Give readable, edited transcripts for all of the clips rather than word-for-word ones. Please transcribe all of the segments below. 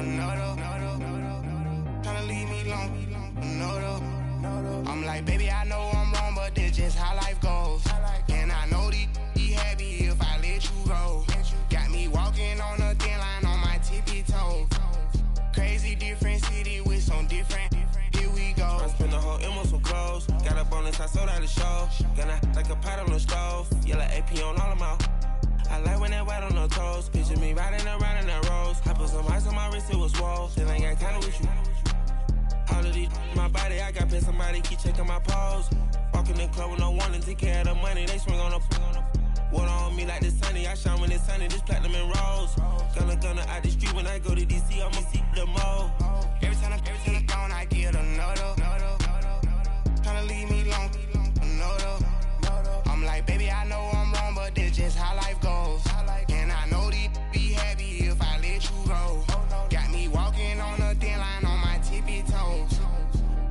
a nutter. Tryna leave me alone, nutter. I'm like, baby, I know I'm wrong, but this just how life goes. And I know these be happy if I let you go. Got me walking on a thin line on my tippy toes. Crazy different city with some different. Here we go. I spend the whole M on some clothes. Got a bonus, I sold out the show. Gonna like a pot on the stove. Yellow AP on all of my. I like when that white on the toes. Picture me riding around in that rose. I put some ice on my wrist, it was swole. Still ain't got time with you. All of these my body, I got pissed. Somebody keep checking my pose. Walking in the club with no warning, take care of the money. They swing on the. Water on me like the sunny. I shine when it's sunny. This platinum and rose. Gonna out the street when I go to DC. I'ma see the mall. Every time I'm gone, I get another. Tryna leave me alone, another. I'm like, baby, I know I'm wrong, but this just how life goes. And I know these be happy if I let you go. Got me walking on a thin line on my tippy toes.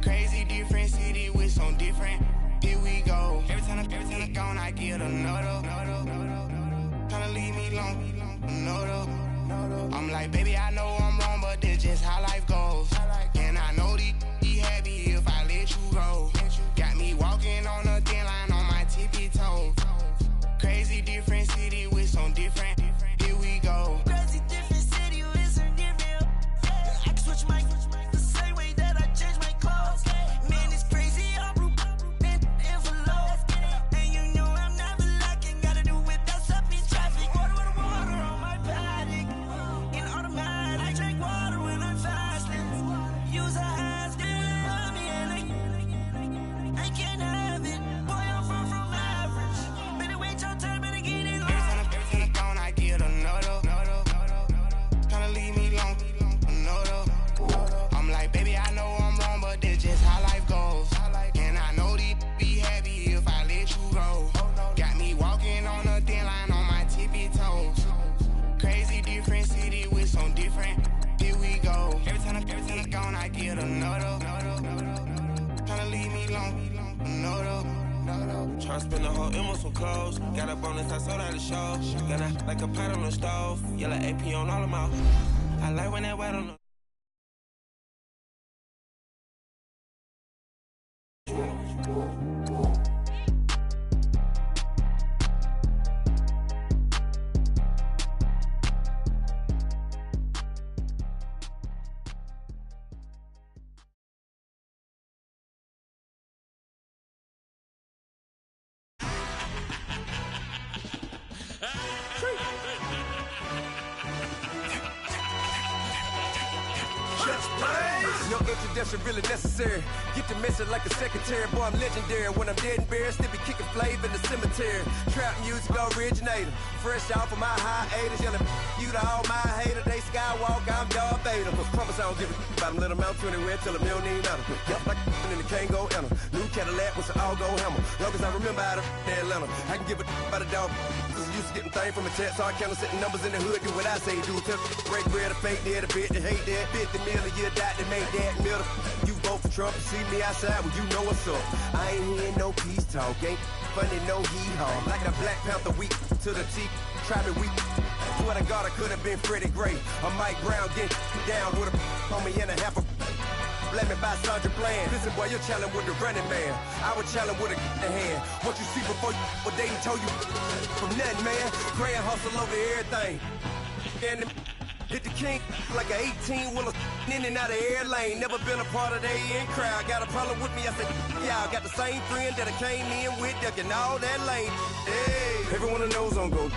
Crazy different city with some different. Here we go. Every time I'm gone, I get another. Tryna leave me alone, another. I'm like, baby, I know I'm wrong, but this just how life goes. And I know these be happy if I let you go. Got me walking on a thin line on my tippy toes. Crazy different city with some different. Here we go. Crazy different city with some different. I can switch my the same way that I change my clothes. Man, it's crazy. I'm and envelope. And you know I'm never lacking. Gotta do without stopping traffic. Water on my paddock. In automatic. I drink water when I'm fasting. Use a has on me and I can't have it. Boy, I'm far from average. Better wait your turn, better get in line. Every time I'm gone, I get another. Tryna leave me alone, another. I'm like, baby, I know I'm wrong, but this just how life goes. And I know these be happy if I let you go. Got me walking on a thin line on my tippy toes. Crazy different city with some different. Here we go. Every time I'm gone, I get another. Tryna leave me alone, another. Tryna spend the whole M on some clothes. Got a bonus, I sold out the show. Gonna like a pot on the stove. Yellow AP on all of my. I like when that white on the. No introduction really necessary. Get the message like a secretary. Boy, I'm legendary. When I'm dead and buried, still be kicking flavor in the cemetery. Trap music originator. Fresh off of my hiatus. Yelling you to all my haters. They skywalk, I'm Darth Vader. Promise I don't give a about them. Let them out 20 red till them don't need nothing. Yup, like and the can't go enter. New Cadillac with an all-go hammer. Long as I remember how to Atlanta. I can give a about a dog. Used to getting things from a text. Hard counter setting numbers in the hood. Do what I say do. Break bread, a fake dead, a bit to hate that. 50 million, you die to make that middle. You vote for Trump, you see me outside, well, you know what's up. I ain't hearing no peace talk, ain't funny, no hee-haw. Like the Black Panther week to the teeth, try to weep. Swear to God, I could have been Freddie Gray. Or Mike Brown getting down with a homie and a half a. Let me buy Sandra Bland. Listen, boy, you're challenging with the running man. I would challenge with a hand. What you see before you, what they told you from nothing, man. Pray and hustle over everything. And hit the king like an 18-wheeler in and out of air lane. Never been a part of the in crowd. Got a problem with me, I said, y'all got the same friend that I came in with, ducking all that lane. Hey, everyone knows on go.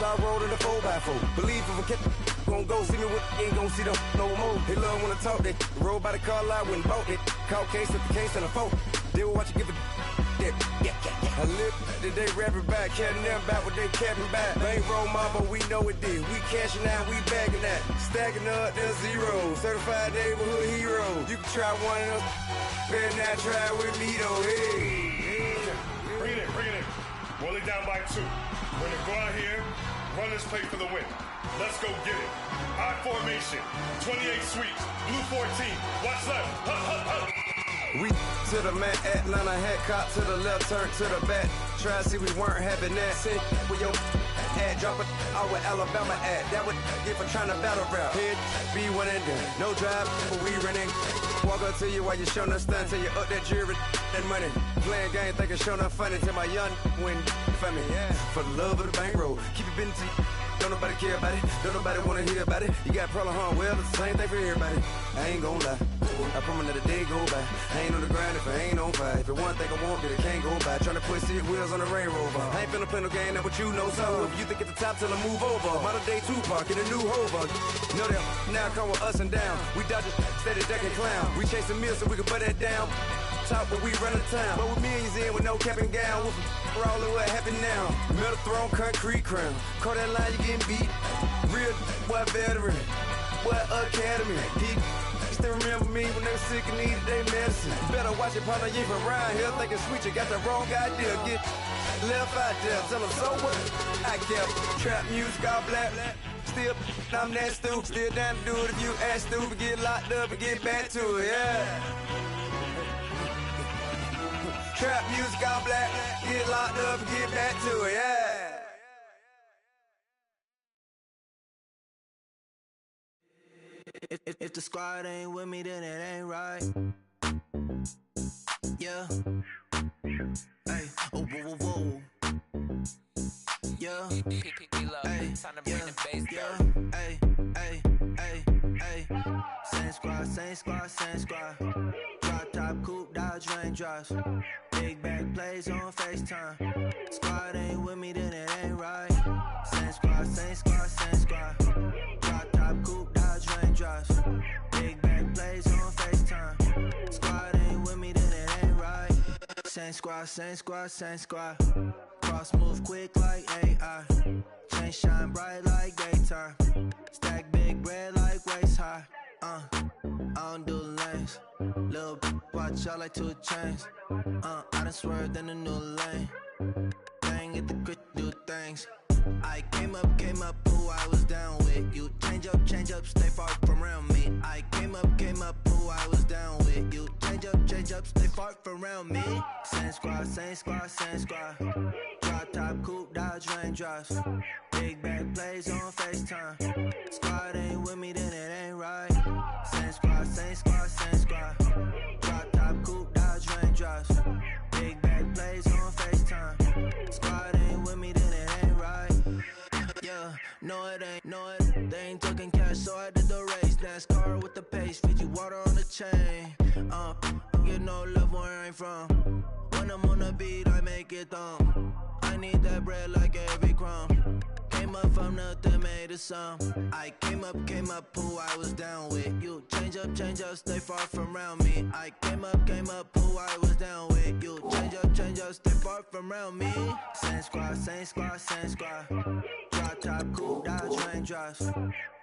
I rolled in the 4x4. Believe if I kept gon' go, see me with ain't gon' see them no more. They love when I talk, they roll by the car lot when bought it. Call case at the case and a phone. They will watch you give a I live today rapping back, caring them back what they capping back. Ain't roll my, but we know it did. We cashing out, we bagging that. Stacking up the zero. Certified neighborhood hero. You can try one of those, better not try with me though. Hey. Bring it in. Roll it down by 2. We're gonna go out here, run this play for the win. Let's go get it. High formation, 28 sweeps, blue 14. Watch left. Hup. We to the man, Atlanta hat cop to the left, turn to the back. Try to see we weren't having that. Send with your at. Drop it out with Alabama at. That would get for trying to battle rap. Head be one and done. No drive, but we running. Walk up to you while you showing us stun. Till you up that jury and money. Playing game, thinking showing up funny. Till my young win for me. Yeah. For the love of the bankroll. Keep it business. Don't nobody care about it. Don't nobody wanna hear about it. You got problem, huh? Well, it's the same thing for everybody. I ain't gon' lie. I promise that a day go by. I ain't on the grind if I ain't on fire. If it one thing I want, then it can't go by. Tryna put seat wheels on the Range Rover. I ain't finna play no game, that what you know. So if you think at the top till I move over. Modern day Tupac in a new Hova. Know that now come with us and down. We dodge it, steady duck and clown. We chasing meals so we can put that down. Top but we run the town. But with millions in with no cap and gown. We're all over happy now. Metal throne, concrete crown. Call that line, you getting beat. Real boy veteran. Boy academy. He still remember me when they were sick and needed their medicine. Better watch it, partner, you ain't from around here. Thinking sweet, you got the wrong idea. Get left out there. Tell them so what? I kept trap music all black. Still, I'm that stupid. Still down to do it if you ask stupid. Get locked up and get back to it, yeah. Trap music all black, get locked up and get back to it, yeah. If the squad ain't with me, then it ain't right. Yeah. Hey, oh, whoa, whoa, whoa. Yeah. Hey, time to bring the bass down. Hey, hey, hey, hey. Same squad, same squad, same squad. Drop top, coupe, Dodge raindrops. Big back plays on FaceTime. Squad ain't with me, then it ain't right. Same squad, same squad, same squad. Drop top, coupe, Dodge raindrops. Big back plays on FaceTime. Squad ain't with me, then it ain't right. Same squad, same squad, same squad. Cross move quick like AI. Chain shine bright like daytime. Stack big bread like waist high. I don't do lanes. Lil' watch out like 2 chains. I done swerved in a new lane. Bang at the grit, do things. I came up, who I was down with. You change up, stay far from around me. I came up, who I was down with. You change up, stay far from around me. Same squad, same squad, same squad. Drop top, coupe, Dodge raindrops. Big back plays on FaceTime. Squad ain't with me, then it ain't right. Same squad, same squad, same squad. Drop top, coupe, Dodge raindrops. Big back plays on FaceTime. Squad ain't with me, then it ain't right. Yeah, no it ain't, no it. They ain't talking cash, so I did the race. NASCAR with the pace, Fiji water on the chain. Get no love where I ain't from. When I'm on the beat, I make it thumb. I need that bread like every crumb. Came up from nothing, made a sum. I came up, who I was down with. You change up, stay far from around me. I came up, who I was down with. You change up, stay far from around me. Same squad, same squad, same squad. Drop top, coupe, Dodge raindrops.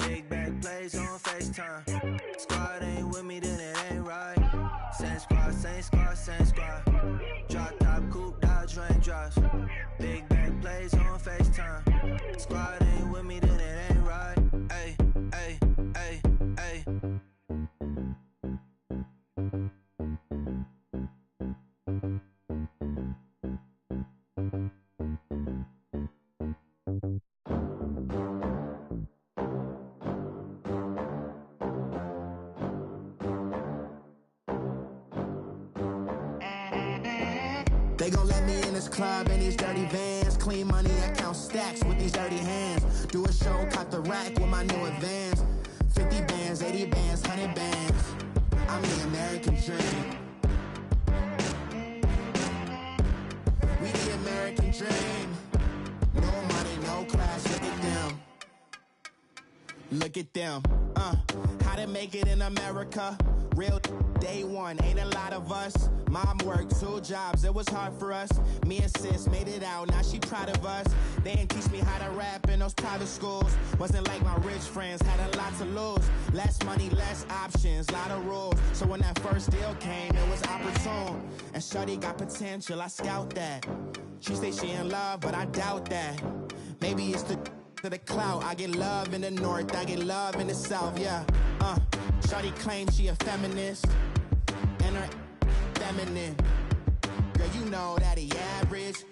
Big back plays on FaceTime. Squad ain't with me, then it ain't right. Same squad, same squad, same squad. Drop top, coupe, Dodge raindrops. Big back plays on FaceTime. Squad ain't with me, then it ain't right. Ay, ay, ay, ay. They gon' let me in this club in these dirty vans. Clean money, I count stacks with these dirty hands. Do a show, cut the rack with my new advance. 50 bands, 80 bands, 100 bands. I'm the American dream. We the American dream. No money, no class, look at them. Look at them, how to make it in America. Real day one, ain't a lot of us. Mom worked 2 jobs, it was hard for us. Me and sis made it out, now she proud of us. They didn't teach me how to rap in those private schools. Wasn't like my rich friends, had a lot to lose. Less money, less options, lot of rules. So when that first deal came, it was opportune. And shorty got potential, I scout that. She say she in love, but I doubt that. Maybe it's to the clout. I get love in the north, I get love in the south, yeah. Shorty claims she a feminist, and her feminine. Girl, you know that he average.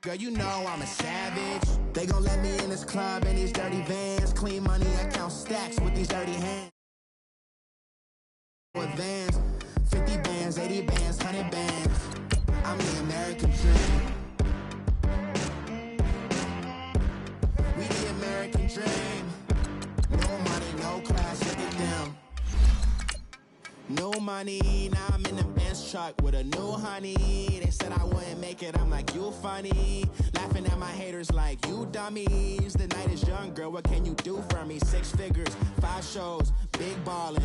Girl, you know I'm a savage. They gon' let me in this club in these dirty vans. Clean money, I count stacks with these dirty hands. With vans, 50 bands, 80 bands, 100 bands. I'm the American dream. We the American dream. No money, no class, look at them. No money, now I'm in the Benz truck with a new honey. They said I wouldn't make it, I'm like, you funny. Laughing at my haters like, you dummies. The night is young, girl, what can you do for me? 6 figures, 5 shows, big ballin'.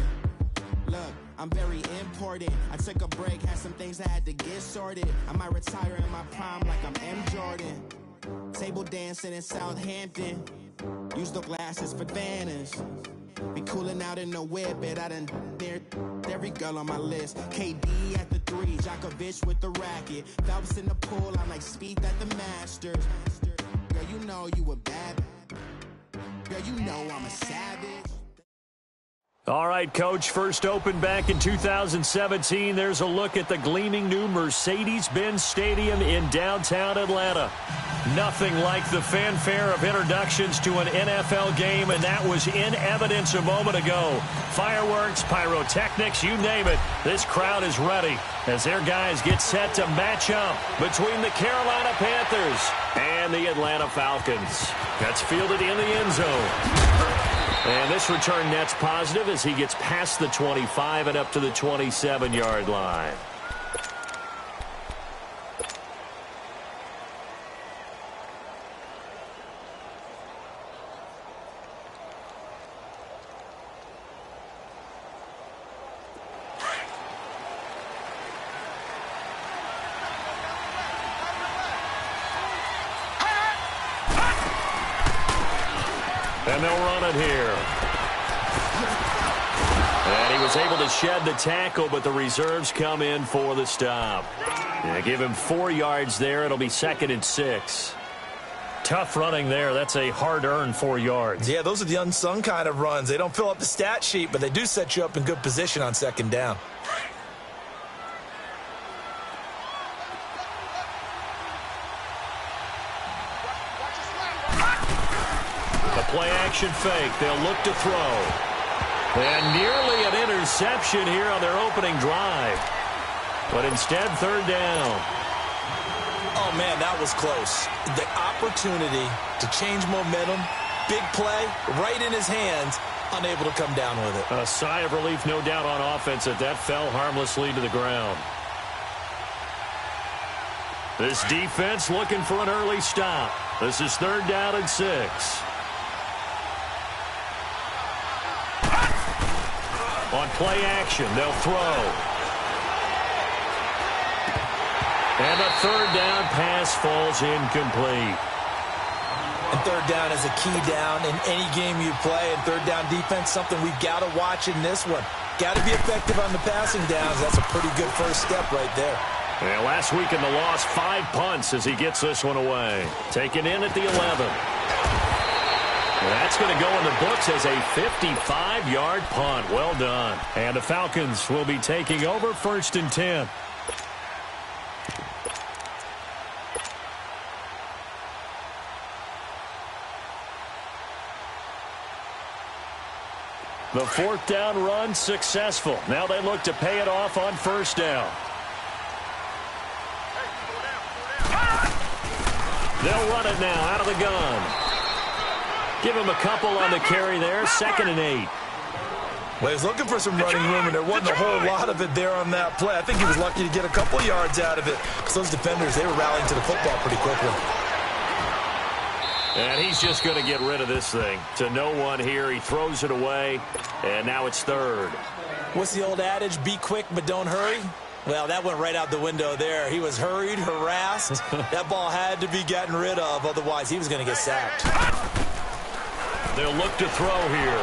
Look, I'm very important. I took a break, had some things I had to get sorted. I might retire in my prime like I'm M. Jordan. Table dancing in Southampton. Use the glasses for banners. Be cooling out in the whip, but I done near every girl on my list. KD at the 3, Djokovic with the racket. Phelps in the pool, I'm like Speed at the Masters. Girl, you know you a bad. Girl, you know I'm a savage. All right, Coach, first opened back in 2017. There's a look at the gleaming new Mercedes-Benz Stadium in downtown Atlanta. Nothing like the fanfare of introductions to an NFL game, and that was in evidence a moment ago. Fireworks, pyrotechnics, you name it. This crowd is ready as their guys get set to match up between the Carolina Panthers and the Atlanta Falcons. That's fielded in the end zone. And this return net's positive as he gets past the 25 and up to the 27-yard line. And they'll run it here. And he was able to shed the tackle, but the reserves come in for the stop. Yeah, give him 4 yards there. It'll be 2nd and 6. Tough running there. That's a hard-earned 4 yards. Yeah, those are the unsung kind of runs. They don't fill up the stat sheet, but they do set you up in good position on 2nd down. Play-action fake. They'll look to throw. And nearly an interception here on their opening drive. But instead, 3rd down. Oh, man, that was close. The opportunity to change momentum, big play, right in his hands, unable to come down with it. A sigh of relief, no doubt, on offense that fell harmlessly to the ground. This defense looking for an early stop. This is 3rd down and 6. On play action, they'll throw. And a 3rd down pass falls incomplete. And 3rd down is a key down in any game you play. And 3rd down defense, something we've got to watch in this one. Got to be effective on the passing downs. That's a pretty good first step right there. And last week in the loss, 5 punts as he gets this one away. Taken in at the 11. That's going to go in the books as a 55-yard punt. Well done. And the Falcons will be taking over 1st and 10. The 4th down run successful. Now they look to pay it off on 1st down. They'll run it now out of the gun. Give him a couple on the carry there. 2nd and 8. Well, he's looking for some running room, and there wasn't a whole lot of it there on that play. I think he was lucky to get a couple yards out of it because those defenders, they were rallying to the football pretty quickly. And he's just going to get rid of this thing. To no one here. He throws it away, and now it's 3rd. What's the old adage? Be quick, but don't hurry. Well, that went right out the window there. He was hurried, harassed. That ball had to be gotten rid of. Otherwise, he was going to get sacked. They'll look to throw here.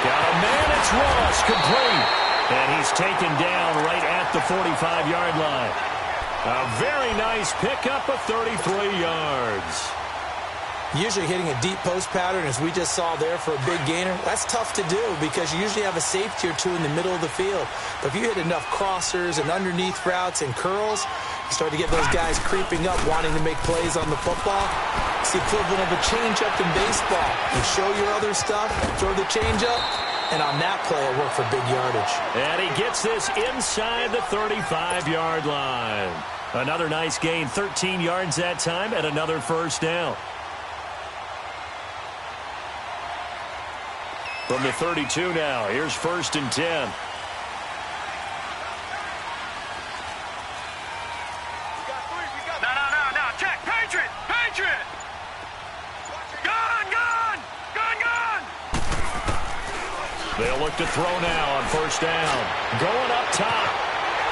Got a man. It's Ross, complete. And he's taken down right at the 45-yard line. A very nice pickup of 33 yards. Usually hitting a deep post pattern, as we just saw there for a big gainer, that's tough to do because you usually have a safety or two in the middle of the field. But if you hit enough crossers and underneath routes and curls, you start to get those guys creeping up, wanting to make plays on the football. It's the equivalent of a changeup in baseball. You show your other stuff, throw the changeup, and on that play, it worked for big yardage. And he gets this inside the 35-yard line. Another nice gain, 13 yards that time, and another first down. From the 32 now, here's 1st and 10. No, check, Patriot! Gone! They'll look to throw now on 1st down. Going up top.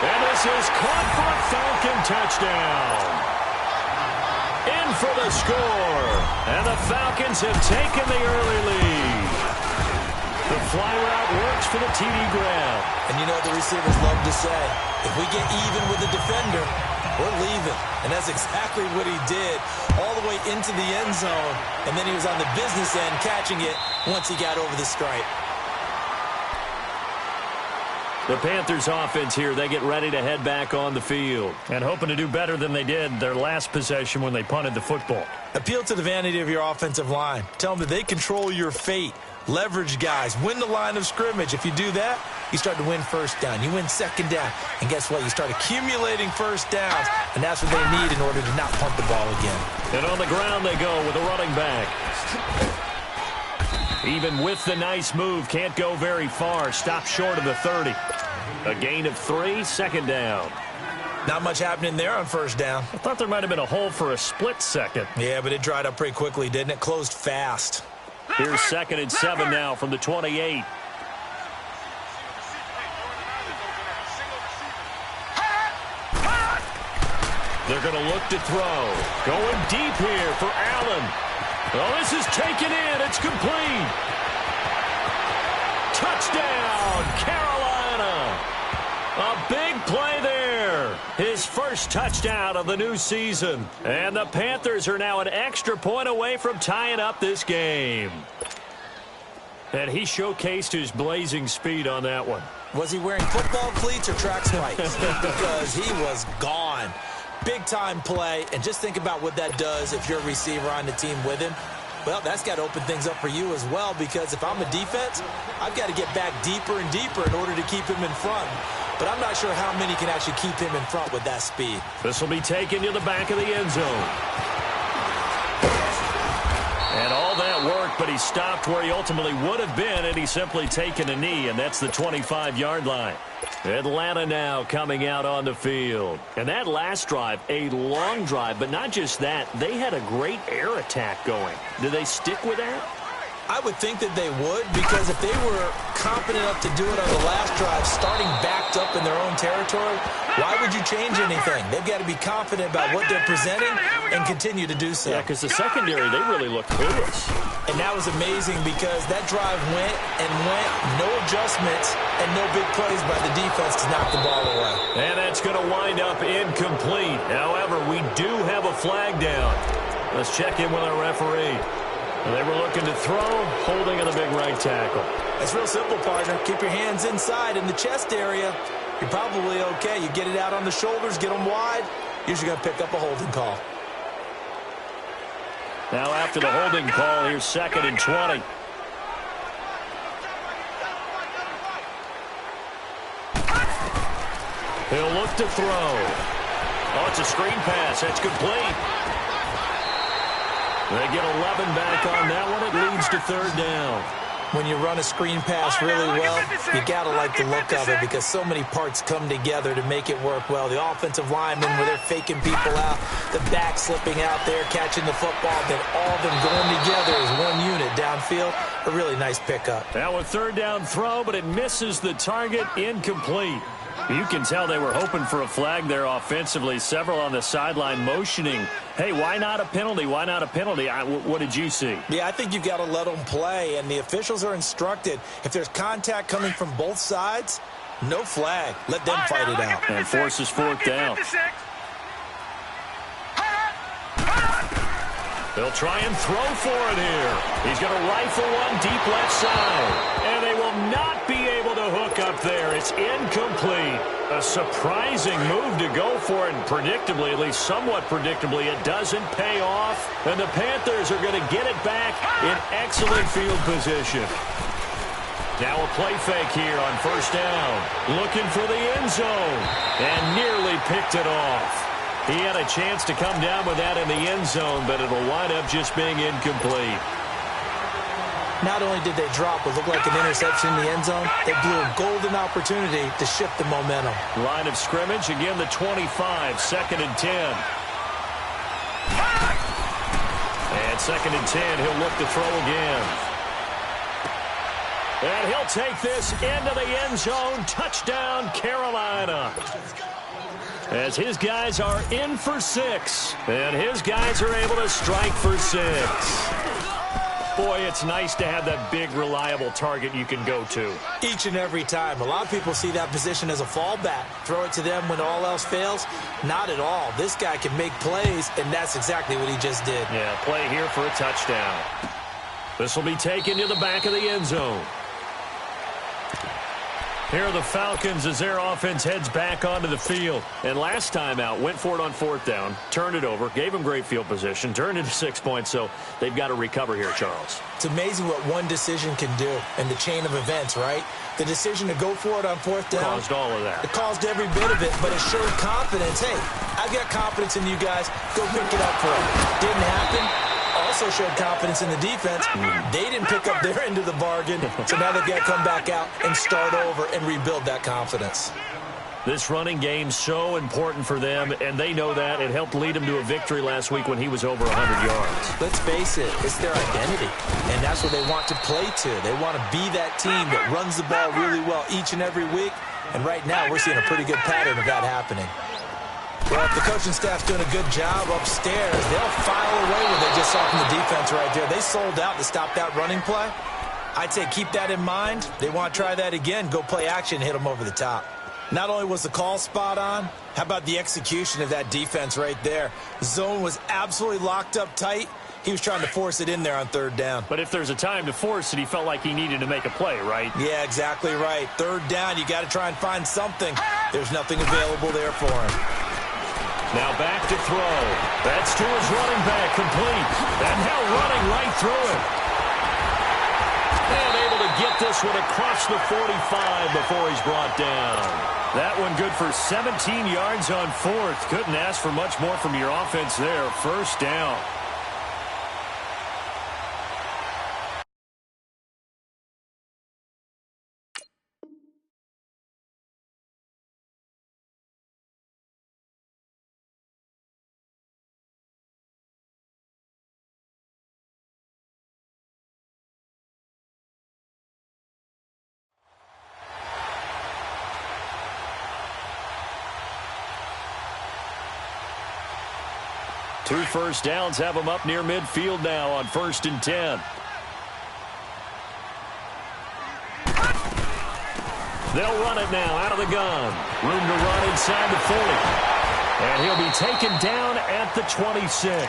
And this is caught for a Falcon touchdown. In for the score. And the Falcons have taken the early lead. The fly route works for the TD grab. And you know what the receivers love to say? If we get even with the defender, we're leaving. And that's exactly what he did all the way into the end zone. And then he was on the business end catching it once he got over the stripe. The Panthers offense here, they get ready to head back on the field. And hoping to do better than they did their last possession when they punted the football. Appeal to the vanity of your offensive line. Tell them that they control your fate. Leverage guys. Win the line of scrimmage. If you do that, you start to win 1st down. You win 2nd down. And guess what? You start accumulating 1st downs. And that's what they need in order to not punt the ball again. And on the ground they go with a running back. Even with the nice move, can't go very far. Stop short of the 30. A gain of 3, 2nd down. Not much happening there on 1st down. I thought there might have been a hole for a split second. Yeah, but it dried up pretty quickly, didn't it? Closed fast. Here's 2nd and 7 now from the 28. They're going to look to throw. Going deep here for Allen. Oh, this is taken in. It's complete. Touchdown, Carolina. A big play there. His first touchdown of the new season. And the Panthers are now an extra point away from tying up this game. And he showcased his blazing speed on that one. Was he wearing football cleats or track spikes? Because he was gone. Big-time play, and just think about what that does if you're a receiver on the team with him. Well, that's got to open things up for you as well, because if I'm a defense, I've got to get back deeper and deeper in order to keep him in front. But I'm not sure how many can actually keep him in front with that speed. This will be taken to the back of the end zone. And all that work, but he stopped where he ultimately would have been, and he's simply taken a knee, and that's the 25-yard line. Atlanta now coming out on the field. And that last drive, a long drive, but not just that. They had a great air attack going. Do they stick with that? I would think that they would, because if they were confident enough to do it on the last drive, starting backed up in their own territory, why would you change anything? They've got to be confident about what they're presenting and continue to do so. Yeah, because the secondary, they really look clueless. And that was amazing because that drive went and went, no adjustments and no big plays by the defense to knock the ball away. And that's going to wind up incomplete. However, we do have a flag down. Let's check in with our referee. They were looking to throw, holding in the big right tackle. It's real simple, partner. Keep your hands inside in the chest area. You're probably okay. You get it out on the shoulders, get them wide. Usually going to pick up a holding call. Now after the holding call, here's 2nd and 20. He'll look to throw. Oh, it's a screen pass. That's complete. They get 11 back on that one. It leads to 3rd down. When you run a screen pass really well, you got to like the look of it because so many parts come together to make it work well. The offensive linemen, where they're faking people out, the back slipping out there, catching the football, then all of them going together as one unit downfield. A really nice pickup. Now a 3rd down throw, but it misses the target, incomplete. You can tell they were hoping for a flag there offensively. Several on the sideline motioning, hey, why not a penalty? Why not a penalty? What did you see? Yeah, I think you've got to let them play, and the officials are instructed. If there's contact coming from both sides, no flag. Let them fight it out. And forces 4th down. They'll try and throw for it here. He's going to rifle one deep left side. And they will not be able to hook up there. It's incomplete. A surprising move to go for it. And predictably, at least somewhat predictably, it doesn't pay off. And the Panthers are going to get it back in excellent field position. Now a play fake here on first down. Looking for the end zone. And nearly picked it off. He had a chance to come down with that in the end zone, but it'll wind up just being incomplete. Not only did they drop what looked like an interception in the end zone, they blew a golden opportunity to shift the momentum. Line of scrimmage, again the 25, 2nd and 10. And 2nd and 10, he'll look to throw again. And he'll take this into the end zone. Touchdown, Carolina. As his guys are in for 6. And his guys are able to strike for 6. Boy, it's nice to have that big, reliable target you can go to. Each and every time. A lot of people see that position as a fallback. Throw it to them when all else fails. Not at all. This guy can make plays, and that's exactly what he just did. Yeah, play here for a touchdown. This will be taken to the back of the end zone. Here are the Falcons as their offense heads back onto the field. And last time out, went for it on 4th down, turned it over, gave them great field position, turned into 6 points, so they've got to recover here, Charles. It's amazing what one decision can do in the chain of events, right? The decision to go for it on 4th down. Caused all of that. It caused every bit of it, but it showed confidence. Hey, I've got confidence in you guys. Go pick it up for them. Didn't happen. Also showed confidence in the defense. They didn't pick up their end of the bargain, so now they've got to come back out and start over and rebuild that confidence. This running game's so important for them, and they know that. It helped lead them to a victory last week when he was over 100 yards. Let's face it, it's their identity, and that's what they want to play to. They want to be that team that runs the ball really well each and every week, and right now we're seeing a pretty good pattern of that happening. Well, if the coaching staff's doing a good job upstairs, they'll file away what they just saw from the defense right there. They sold out to stop that running play. I'd say keep that in mind. They want to try that again, go play action, hit them over the top. Not only was the call spot on, how about the execution of that defense right there? Zone was absolutely locked up tight. He was trying to force it in there on 3rd down. But if there's a time to force it, he felt like he needed to make a play, right? Yeah, exactly right. 3rd down, you got to try and find something. There's nothing available there for him. Now back to throw. That's to his running back, complete. And now running right through it. And able to get this one across the 45 before he's brought down. That one good for 17 yards on 4th. Couldn't ask for much more from your offense there. 1st down. Two first downs have them up near midfield now on 1st and 10. They'll run it now out of the gun. Room to run inside the 40. And he'll be taken down at the 26.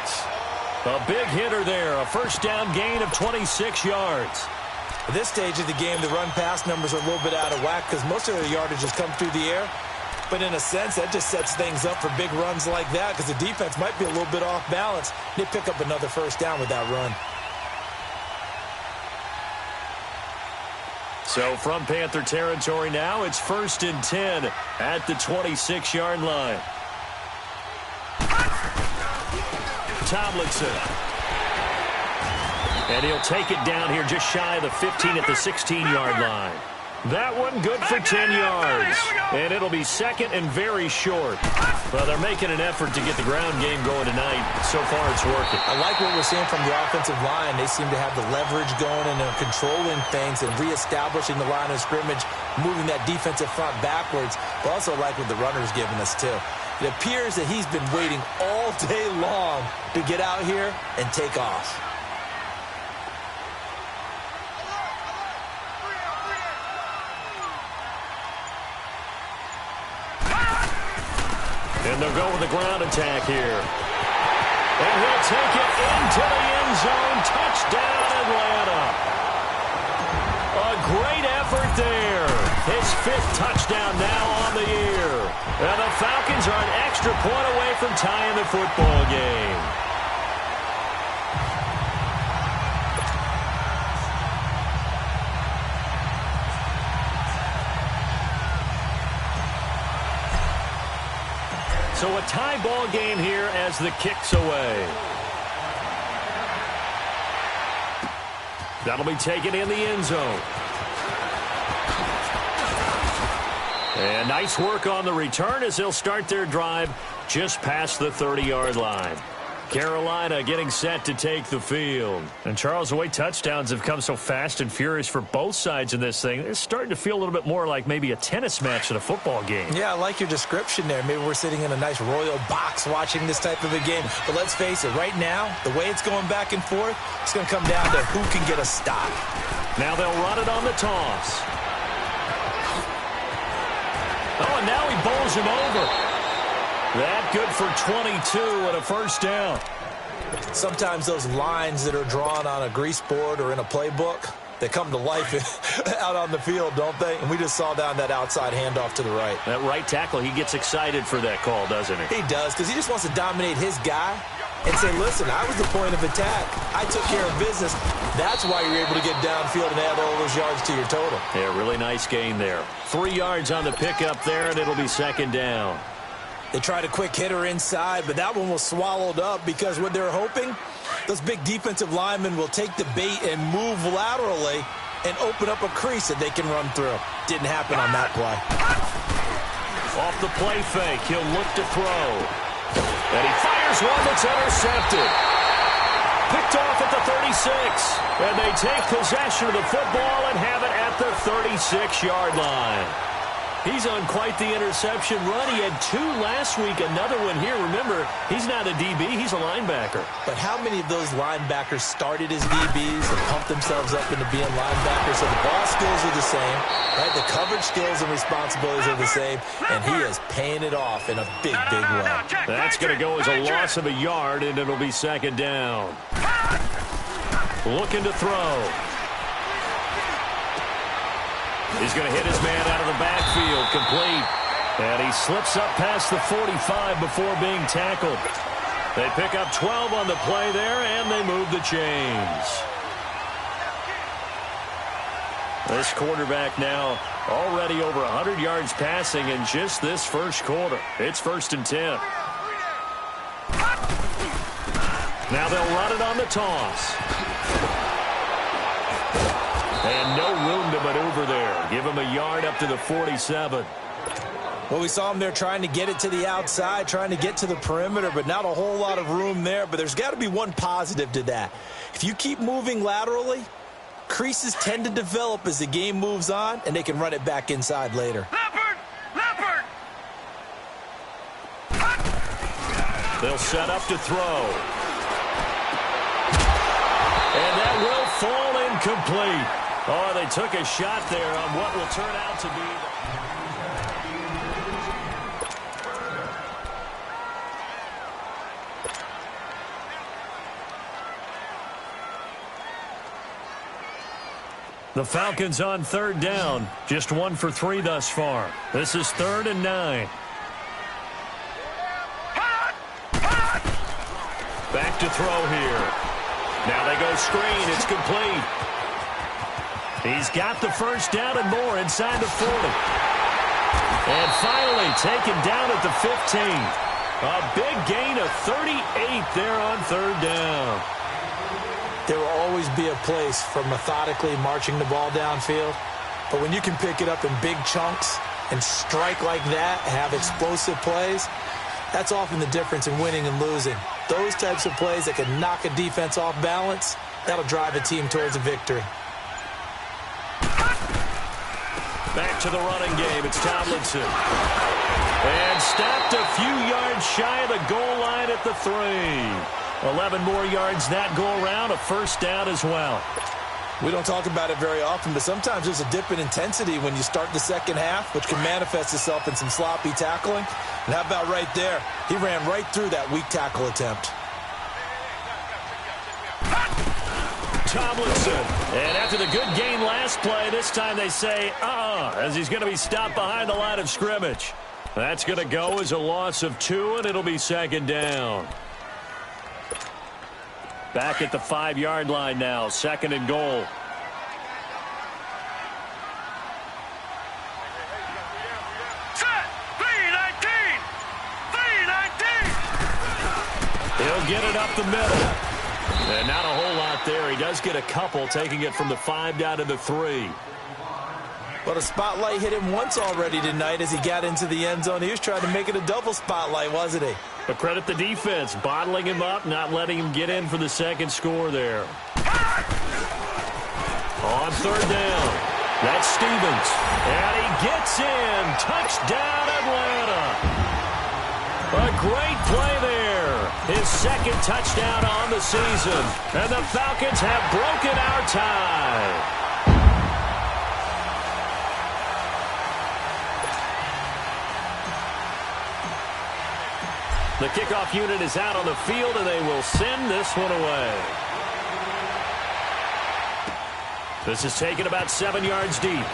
A big hitter there. A first down gain of 26 yards. At this stage of the game, the run-pass numbers are a little bit out of whack because most of their yardage has come through the air. But in a sense, that just sets things up for big runs like that because the defense might be a little bit off balance. They pick up another first down with that run. So from Panther territory now, it's 1st and 10 at the 26-yard line. Tomlinson. And he'll take it down here just shy of the 15 at the 16-yard line. That one good for 10 yards. And it'll be 2nd and very short. Well, they're making an effort to get the ground game going tonight. So far, it's working. I like what we're seeing from the offensive line. They seem to have the leverage going and they're controlling things and reestablishing the line of scrimmage, moving that defensive front backwards. But also like what the runner's giving us, too. It appears that he's been waiting all day long to get out here and take off. And they'll go with the ground attack here. And he'll take it into the end zone. Touchdown, Atlanta. A great effort there. His 5th touchdown now on the year. And the Falcons are an extra point away from tying the football game. So a tie ball game here as the kick's away. That'll be taken in the end zone. And nice work on the return as they'll start their drive just past the 30-yard line. Carolina getting set to take the field. And, Charles, the way touchdowns have come so fast and furious for both sides in this thing, it's starting to feel a little bit more like maybe a tennis match than a football game. Yeah, I like your description there. Maybe we're sitting in a nice royal box watching this type of a game. But let's face it, right now, the way it's going back and forth, it's going to come down to who can get a stop. Now they'll run it on the toss. Oh, and now he bowls him over. That good for 22 and a first down. Sometimes those lines that are drawn on a grease board or in a playbook, they come to life out on the field, don't they? And we just saw down that outside handoff to the right. That right tackle, he gets excited for that call, doesn't he? He does, because he just wants to dominate his guy and say, listen, I was the point of attack. I took care of business. That's why you're able to get downfield and add all those yards to your total. Yeah, really nice gain there. 3 yards on the pickup there, and it'll be second down. They tried a quick hitter inside, but that one was swallowed up because what they're hoping, those big defensive linemen will take the bait and move laterally and open up a crease that they can run through. Didn't happen on that play. Off the play fake, he'll look to throw. And he fires one that's intercepted. Picked off at the 36. And they take possession of the football and have it at the 36-yard line. He's on quite the interception run. He had 2 last week, another one here. Remember, he's not a DB, he's a linebacker. But how many of those linebackers started as DBs and pumped themselves up into being linebackers? So the ball skills are the same, right? The coverage skills and responsibilities are the same, and he is paying it off in a big, big way. That's going to go as a loss of a yard, and it'll be second down. Looking to throw. He's going to hit his man out of the backfield, complete. And he slips up past the 45 before being tackled. They pick up 12 on the play there, and they move the chains. This quarterback now already over 100 yards passing in just this first quarter. It's 1st and 10. Now they'll run it on the toss. And no room to maneuver there. Give him a yard up to the 47. Well, we saw him there trying to get it to the outside, trying to get to the perimeter, but not a whole lot of room there. But there's got to be one positive to that. If you keep moving laterally, creases tend to develop as the game moves on, and they can run it back inside later. Leopard! They'll set up to throw. And that will fall incomplete. Oh, they took a shot there on what will turn out to be. The Falcons on 3rd down. Just 1 for 3 thus far. This is 3rd and 9. Back to throw here. Now they go screen. It's complete. He's got the first down and more inside the 40. And finally taken down at the 15. A big gain of 38 there on 3rd down. There will always be a place for methodically marching the ball downfield. But when you can pick it up in big chunks and strike like that, have explosive plays, that's often the difference in winning and losing. Those types of plays that can knock a defense off balance, that'll drive a team towards a victory. Back to the running game. It's Tomlinson. And stopped a few yards shy of the goal line at the 3. 11 more yards that go around. A first down as well. We don't talk about it very often, but sometimes there's a dip in intensity when you start the second half, which can manifest itself in some sloppy tackling. And how about right there? He ran right through that weak tackle attempt. Tomlinson. And after the good gain last play, this time they say, as he's going to be stopped behind the line of scrimmage. That's going to go as a loss of 2, and it'll be second down. Back at the 5-yard line now, second and goal. Set! 3-19! 3-19! He'll get it up the middle. And not a whole lot there. He does get a couple, taking it from the 5 down to the 3. But a spotlight hit him once already tonight as he got into the end zone. He was trying to make it a double spotlight, wasn't he? But credit the defense, bottling him up, not letting him get in for the second score there. On third down, that's Stevens. And he gets in. Touchdown, Atlanta. A great play there. His second touchdown on the season. And the Falcons have broken our tie. The kickoff unit is out on the field, and they will send this one away. This is taken about 7 yards deep.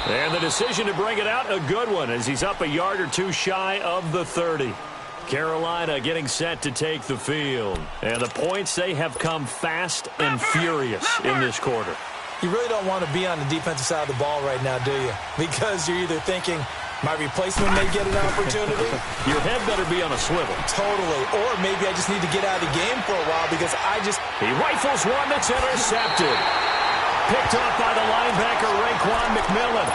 And the decision to bring it out, a good one, as he's up a yard or two shy of the 30. Carolina getting set to take the field. And the points, they have come fast and furious in this quarter. You really don't want to be on the defensive side of the ball right now, do you? Because you're either thinking, my replacement may get an opportunity. Your head better be on a swivel. Totally. Or maybe I just need to get out of the game for a while because He rifles one that's intercepted. Picked off by the linebacker, Raekwon McMillan.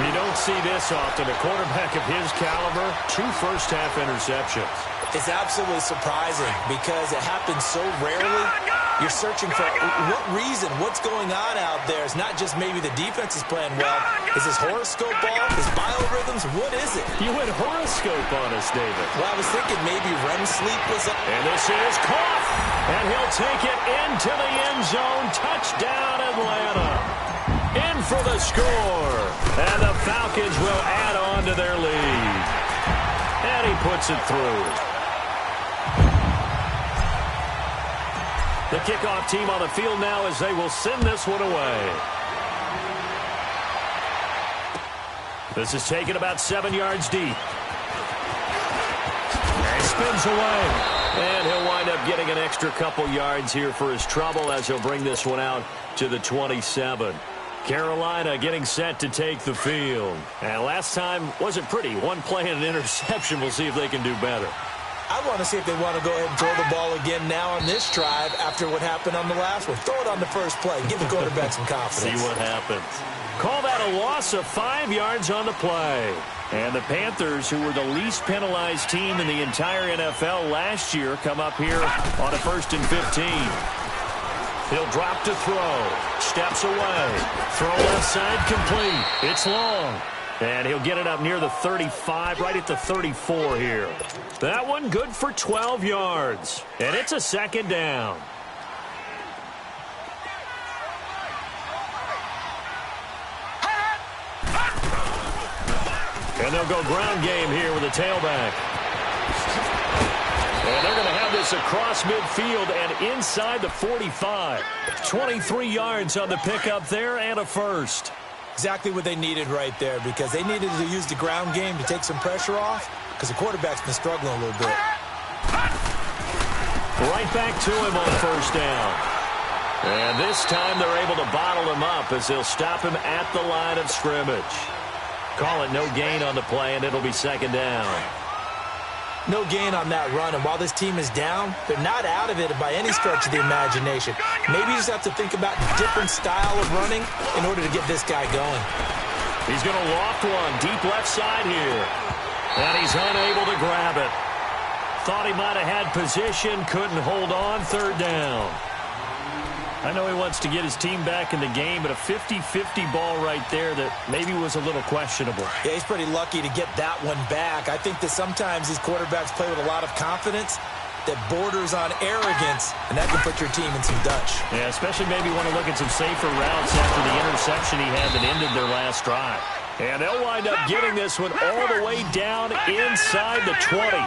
You don't see this often. A quarterback of his caliber, 2 first-half interceptions. It's absolutely surprising because it happens so rarely. You're searching for what reason, what's going on out there. It's not just maybe the defense is playing well. Is his horoscope off? His biorhythms? What is it? You went horoscope on us, David. Well, I was thinking maybe REM sleep was up. And this is caught. And he'll take it into the end zone. Touchdown, Atlanta. In for the score. And the Falcons will add on to their lead. And he puts it through. The kickoff team on the field now as they will send this one away. This is taken about 7 yards deep. And spins away. And he'll wind up getting an extra couple yards here for his trouble as he'll bring this one out to the 27. Carolina getting set to take the field. And last time wasn't pretty. One play and an interception. We'll see if they can do better. I want to see if they want to go ahead and throw the ball again now on this drive after what happened on the last one. Throw it on the first play. Give the quarterback some confidence. See what happens. Call that a loss of 5 yards on the play. And the Panthers, who were the least penalized team in the entire NFL last year, come up here on a 1st and 15. He'll drop to throw. Steps away. Throw left side complete. It's long. And he'll get it up near the 35, right at the 34 here. That one good for 12 yards. And it's a second down. And they'll go ground game here with a tailback. And they're going to have this across midfield and inside the 45. 23 yards on the pickup there and a first. Exactly what they needed right there because they needed to use the ground game to take some pressure off because the quarterback's been struggling a little bit. Right back to him on first down. And this time they're able to bottle him up as they'll stop him at the line of scrimmage. Call it no gain on the play, and it'll be second down. No gain on that run, and while this team is down, they're not out of it by any stretch of the imagination. Maybe you just have to think about a different style of running in order to get this guy going. He's going to loft one deep left side here. And he's unable to grab it. Thought he might have had position, couldn't hold on, third down. I know he wants to get his team back in the game, but a 50-50 ball right there that maybe was a little questionable. Yeah, he's pretty lucky to get that one back. I think that sometimes these quarterbacks play with a lot of confidence that borders on arrogance, and that can put your team in some Dutch. Yeah, especially maybe want to look at some safer routes after the interception he had that ended their last drive. And they'll wind up getting this one all the way down inside the 20.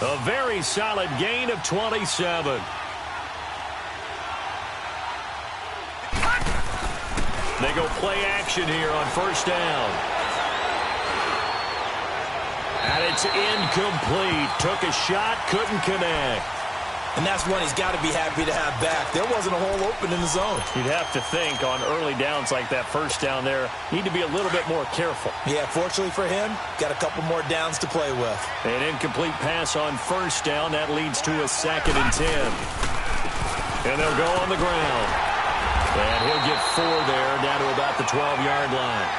A very solid gain of 27. They go play action here on first down. And it's incomplete. Took a shot, couldn't connect. And that's one he's got to be happy to have back. There wasn't a hole open in the zone. You'd have to think on early downs like that first down there, need to be a little bit more careful. Yeah, fortunately for him, got a couple more downs to play with. An incomplete pass on first down. That leads to a 2nd and 10. And they'll go on the ground. And he'll get 4 there, down to about the 12-yard line.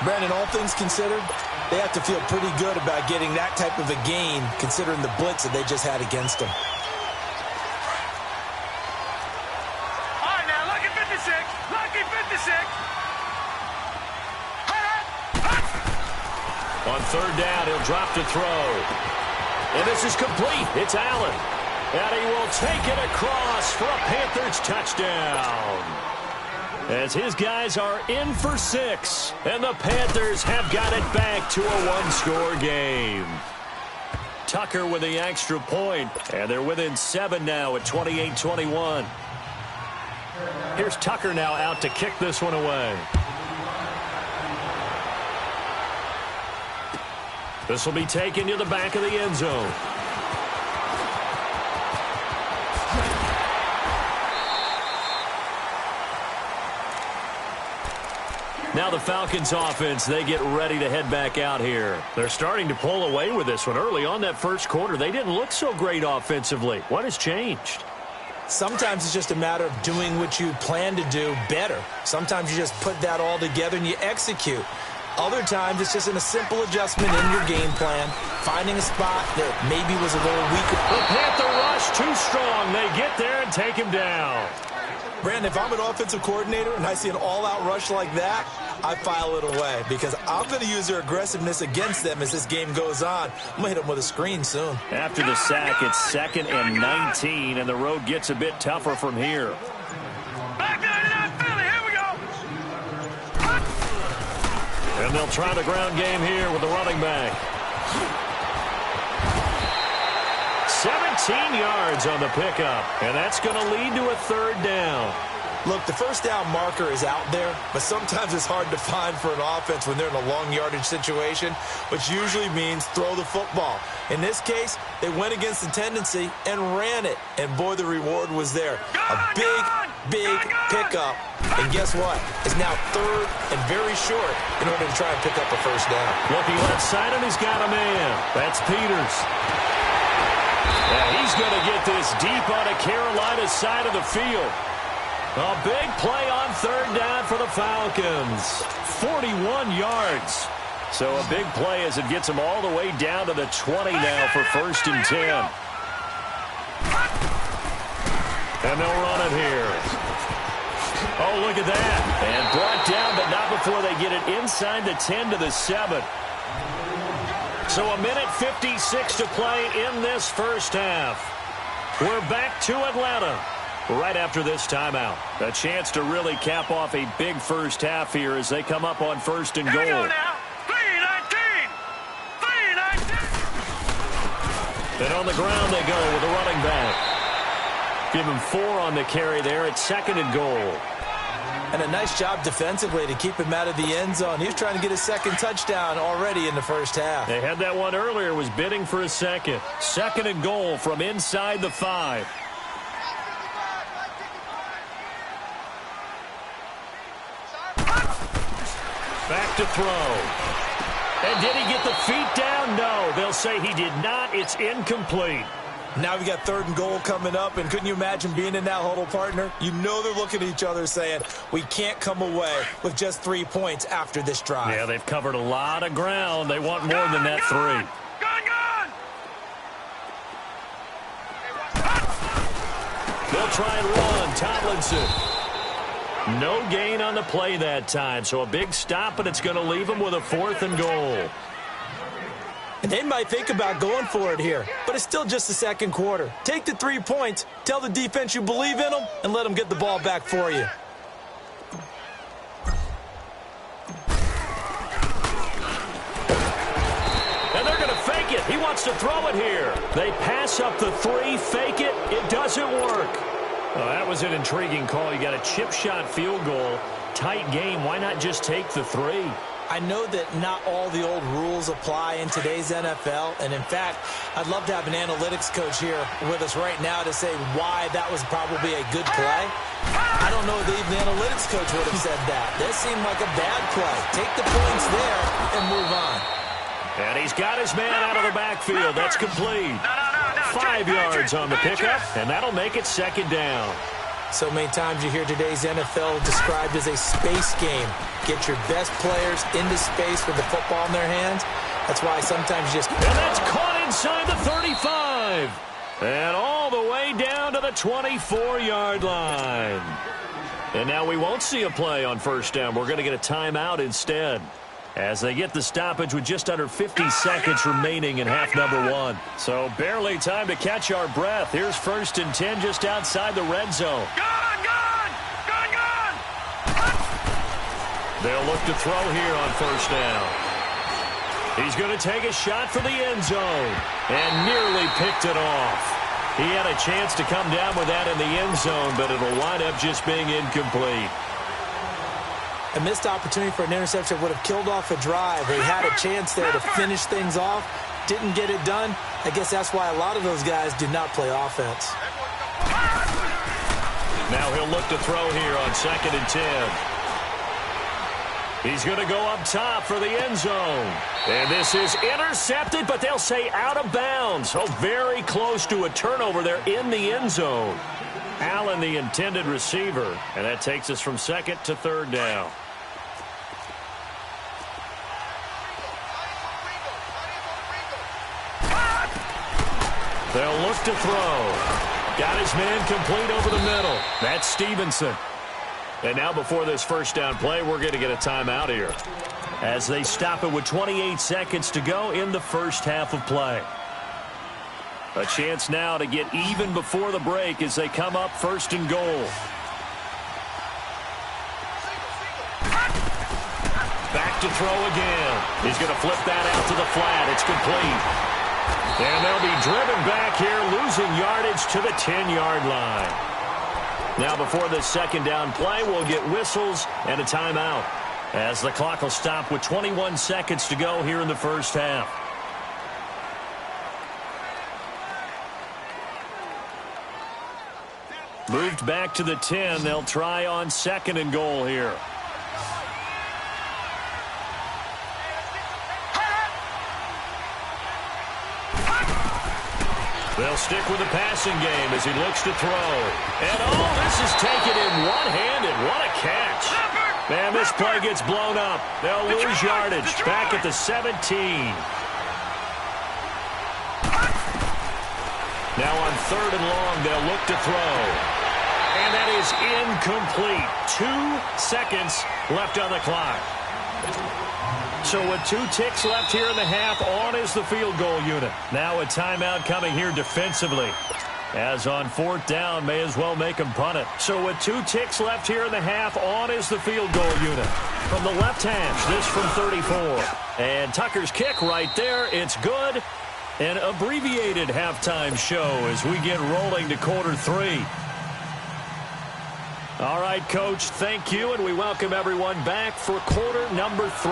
Brandon, all things considered, they have to feel pretty good about getting that type of a gain, considering the blitz that they just had against them. All right, now, lucky 56. Lucky 56. On third down, he'll drop to throw. And this is complete. It's Allen. And he will take it across for a Panthers touchdown. As his guys are in for 6. And the Panthers have got it back to a one-score game. Tucker with the extra point. And they're within 7 now at 28-21. Here's Tucker now out to kick this one away. This will be taken to the back of the end zone. Now the Falcons offense, they get ready to head back out here. They're starting to pull away with this one. Early on that first quarter, they didn't look so great offensively. What has changed? Sometimes it's just a matter of doing what you plan to do better. Sometimes you just put that all together and you execute. Other times it's just in a simple adjustment in your game plan, finding a spot that maybe was a little weaker. The Panther rush too strong. They get there and take him down. Brandon, if I'm an offensive coordinator and I see an all-out rush like that, I file it away because I'm going to use their aggressiveness against them as this game goes on. I'm going to hit them with a screen soon. After the sack, it's 2nd and 19, and the road gets a bit tougher from here. Back to Philly. Here we go. And they'll try the ground game here with the running back. 17 yards on the pickup, and that's going to lead to a 3rd down. Look, the first down marker is out there, but sometimes it's hard to find for an offense when they're in a long yardage situation, which usually means throw the football. In this case, they went against the tendency and ran it, and boy, the reward was there. A big pickup, and guess what? It's now 3rd and very short in order to try and pick up a first down. Looking left side, and he's got a man. That's Peters. And he's going to get this deep on a Carolina side of the field. A big play on 3rd down for the Falcons. 41 yards. So a big play as it gets them all the way down to the 20 now for 1st and 10. And they'll run it here. Oh, look at that. And brought down, but not before they get it inside the 10 to the 7. So a minute 56 to play in this first half. We're back to Atlanta right after this timeout. A chance to really cap off a big first half here as they come up on 1st and goal. Here we go now. 3-19. 3-19. And on the ground they go with the running back. Give him 4 on the carry there at 2nd and goal. And a nice job defensively to keep him out of the end zone. He was trying to get his 2nd touchdown already in the first half. They had that one earlier, was bidding for a 2nd. 2nd and goal from inside the 5. Back to throw. And did he get the feet down? No, they'll say he did not. It's incomplete. Now we got 3rd and goal coming up, and couldn't you imagine being in that huddle, partner? You know they're looking at each other saying, we can't come away with just 3 points after this drive. Yeah, they've covered a lot of ground. They want more than that 3. They'll try and run. Tomlinson. No gain on the play that time, so a big stop, and it's going to leave them with a 4th and goal. And they might think about going for it here, but it's still just the 2nd quarter. Take the 3 points, tell the defense you believe in them, and let them get the ball back for you. And they're going to fake it. He wants to throw it here. They pass up the 3, fake it. It doesn't work. Well, that was an intriguing call. You got a chip shot field goal. Tight game. Why not just take the 3? I know that not all the old rules apply in today's NFL, and in fact, I'd love to have an analytics coach here with us right now to say why that was probably a good play. I don't know if even the analytics coach would have said that. That seemed like a bad play. Take the points there and move on. And he's got his man out of the backfield. That's complete. 5 yards on the pickup, and that'll make it second down. So many times you hear today's NFL described as a space game. Get your best players into space with the football in their hands. That's why sometimes you just... And that's caught inside the 35. And all the way down to the 24-yard line. And now we won't see a play on first down. We're going to get a timeout instead, as they get the stoppage with just under 50 seconds remaining in half number 1. So barely time to catch our breath. Here's 1st and 10 just outside the red zone. Gone! They'll look to throw here on first down. He's going to take a shot for the end zone and nearly picked it off. He had a chance to come down with that in the end zone, but it'll wind up just being incomplete. A missed opportunity for an interception would have killed off a drive. They had a chance there to finish things off. Didn't get it done. I guess that's why a lot of those guys did not play offense. Now he'll look to throw here on 2nd and 10. He's going to go up top for the end zone. And this is intercepted, but they'll say out of bounds. Oh, very close to a turnover there in the end zone. Allen, the intended receiver. And that takes us from 2nd to 3rd down. They'll look to throw. Got his man complete over the middle. That's Stevenson. And now before this first down play, we're going to get a timeout here, as they stop it with 28 seconds to go in the first half of play. A chance now to get even before the break as they come up 1st and goal. Back to throw again. He's going to flip that out to the flat. It's complete. And they'll be driven back here, losing yardage to the 10-yard line. Now before this second down play, we'll get whistles and a timeout, as the clock will stop with 21 seconds to go here in the first half. Moved back to the 10. They'll try on 2nd and goal here. They'll stick with the passing game as he looks to throw. And, oh, this is taken in one-handed. What a catch. Man, this play gets blown up. They'll lose yardage back at the 17. Now on 3rd and long, they'll look to throw. And that is incomplete. 2 seconds left on the clock. So with 2 ticks left here in the half, on is the field goal unit. Now a timeout coming here defensively, as on 4th down, may as well make them punt it. So with 2 ticks left here in the half, on is the field goal unit. From the left hash, this from 34. And Tucker's kick right there. It's good. An abbreviated halftime show as we get rolling to quarter 3. All right, Coach, thank you, and we welcome everyone back for quarter number 3.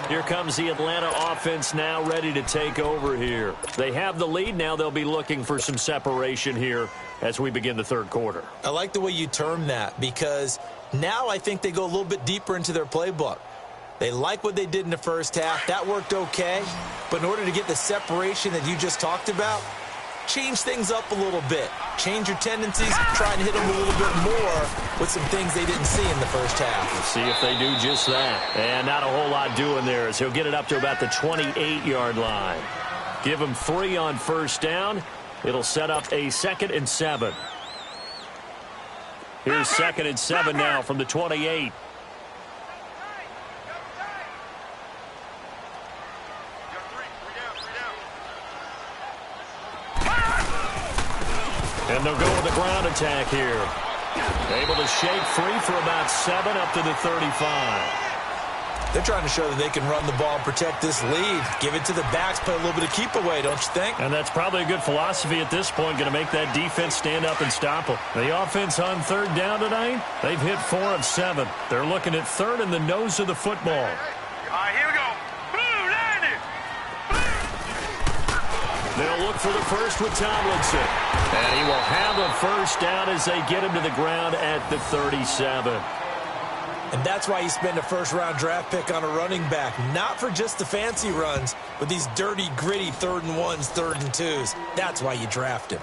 Here comes the Atlanta offense now ready to take over here. They have the lead. Now they'll be looking for some separation here as we begin the 3rd quarter. I like the way you term that, because now I think they go a little bit deeper into their playbook. They like what they did in the first half. That worked okay. But in order to get the separation that you just talked about, change things up a little bit. Change your tendencies. Try and hit them a little bit more with some things they didn't see in the first half. Let's see if they do just that. And not a whole lot doing there, as he'll get it up to about the 28-yard line. Give him 3 on first down. It'll set up a 2nd and 7. Here's 2nd and 7 now from the 28. And they'll go with the ground attack here. Able to shake free for about 7 up to the 35. They're trying to show that they can run the ball and protect this lead. Give it to the backs, play a little bit of keep away, don't you think? And that's probably a good philosophy at this point, going to make that defense stand up and stop them. The offense on third down tonight, they've hit 4 of 7. They're looking at third in the nose of the football. All right, here we go. Blue, land it. They'll look for the first with Tomlinson. And he will have a first down as they get him to the ground at the 37. And that's why you spend a first-round draft pick on a running back. Not for just the fancy runs, but these dirty, gritty 3rd and 1s, 3rd and 2s. That's why you draft him.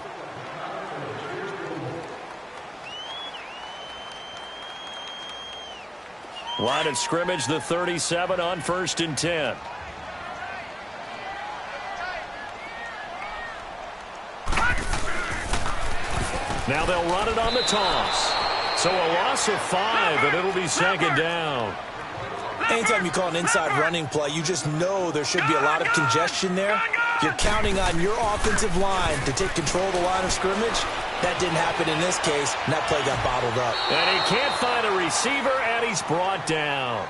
Line of scrimmage, the 37 on 1st and 10. Now they'll run it on the toss. So a loss of 5, and it'll be 2nd down. Anytime you call an inside running play, you just know there should be a lot of congestion there. You're counting on your offensive line to take control of the line of scrimmage. That didn't happen in this case, and that play got bottled up. And he can't find a receiver, and he's brought down.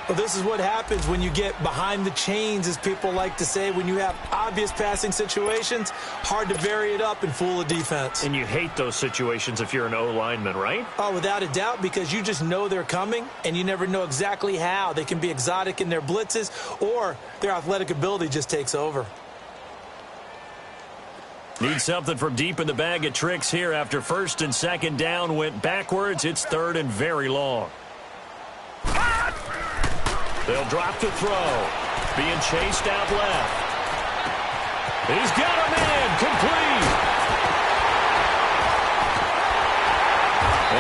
Well, this is what happens when you get behind the chains, as people like to say. When you have obvious passing situations, hard to vary it up and fool a defense. And you hate those situations if you're an O-lineman, right? Oh, without a doubt, because you just know they're coming, and you never know exactly how. They can be exotic in their blitzes, or their athletic ability just takes over. Need something from deep in the bag of tricks here after 1st and 2nd down went backwards. It's 3rd and very long. They'll drop the throw. Being chased out left. He's got him in. Complete.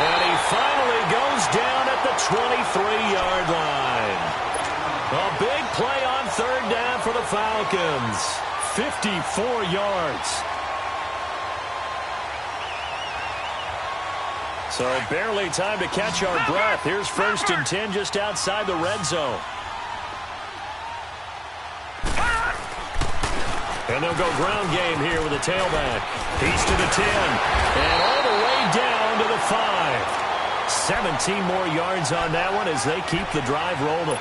And he finally goes down at the 23-yard line. A big play on 3rd down for the Falcons. 54 yards. So barely time to catch our breath. Here's 1st and 10 just outside the red zone. And they'll go ground game here with a tailback. He's to the 10. And all the way down to the 5. 17 more yards on that one as they keep the drive rolling.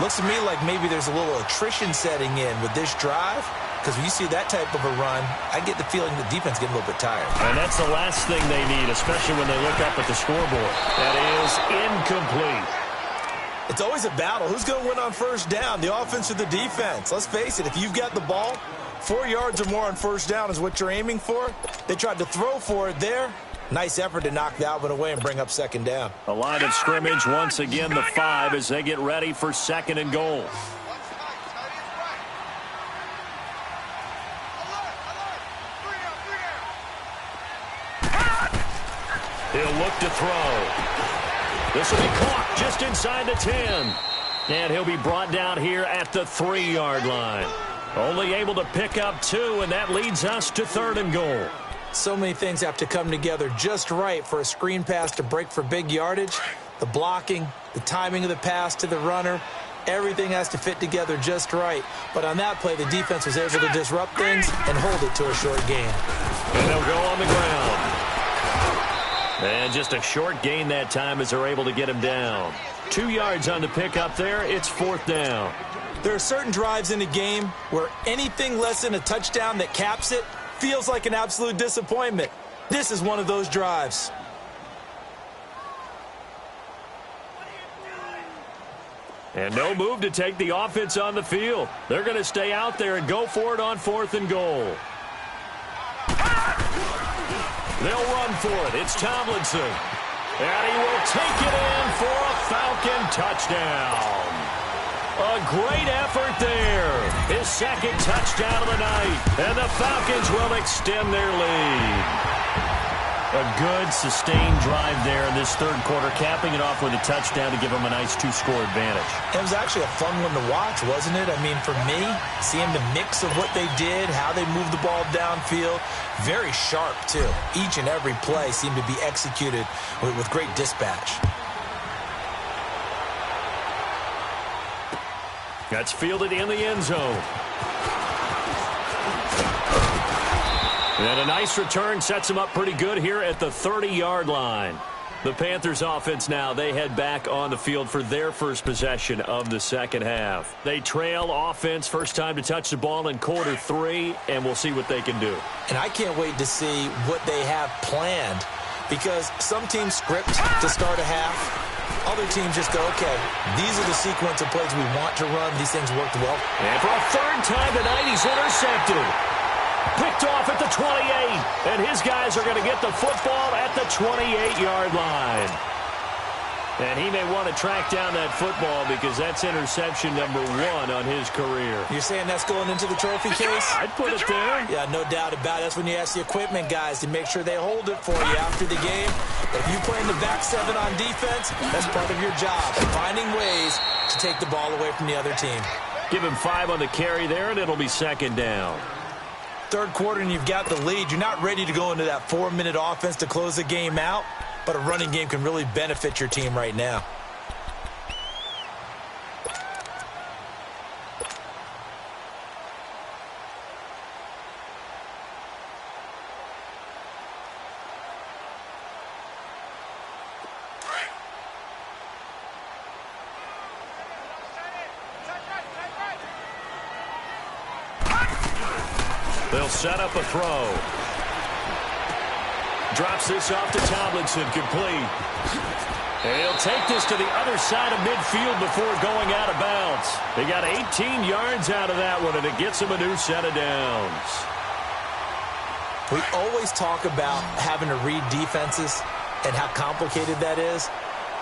Looks to me like maybe there's a little attrition setting in with this drive. Because when you see that type of a run, I get the feeling the defense getting a little bit tired. And that's the last thing they need, especially when they look up at the scoreboard. That is incomplete. It's always a battle. Who's going to win on 1st down, the offense or the defense? Let's face it, if you've got the ball, 4 yards or more on 1st down is what you're aiming for. They tried to throw for it there. Nice effort to knock that one away and bring up 2nd down. A line of scrimmage, once again, the 5 as they get ready for 2nd and goal. He'll look to throw. This will be caught just inside the 10. And he'll be brought down here at the 3-yard line. Only able to pick up 2, and that leads us to 3rd and goal. So many things have to come together just right for a screen pass to break for big yardage. The blocking, the timing of the pass to the runner, everything has to fit together just right. But on that play, the defense was able to disrupt things and hold it to a short gain. And they'll go on the ground. And just a short gain that time as they're able to get him down. 2 yards on the pickup there. It's 4th down. There are certain drives in a game where anything less than a touchdown that caps it feels like an absolute disappointment. This is one of those drives. And no move to take the offense on the field. They're going to stay out there and go for it on 4th and goal. They'll run for it. It's Tomlinson. And he will take it in for a Falcon touchdown. A great effort there. His 2nd touchdown of the night. And the Falcons will extend their lead. A good, sustained drive there in this 3rd quarter, capping it off with a touchdown to give them a nice 2-score advantage. It was actually a fun one to watch, wasn't it? I mean, for me, seeing the mix of what they did, how they moved the ball downfield, very sharp, too. Each and every play seemed to be executed with great dispatch. That's fielded in the end zone. And a nice return sets him up pretty good here at the 30-yard line. The Panthers offense now, they head back on the field for their first possession of the second half. They trail offense, first time to touch the ball in quarter 3, and we'll see what they can do. And I can't wait to see what they have planned, because some teams script to start a half. Other teams just go, okay, these are the sequence of plays we want to run. These things worked well. And for a third time tonight, he's intercepted. Picked off at the 28, and his guys are going to get the football at the 28-yard line. And he may want to track down that football because that's interception number 1 on his career. You're saying that's going into the trophy case? I'd put it there. Yeah, no doubt about it. That's when you ask the equipment guys to make sure they hold it for you after the game. But if you play in the back 7 on defense, that's part of your job, finding ways to take the ball away from the other team. Give him 5 on the carry there, and it'll be second down. Third quarter and you've got the lead. You're not ready to go into that 4-minute offense to close the game out, but a running game can really benefit your team right now. They'll set up a throw. Drops this off to Tomlinson, complete. And he'll take this to the other side of midfield before going out of bounds. They got 18 yards out of that one, and it gets them a new set of downs. We always talk about having to read defenses and how complicated that is.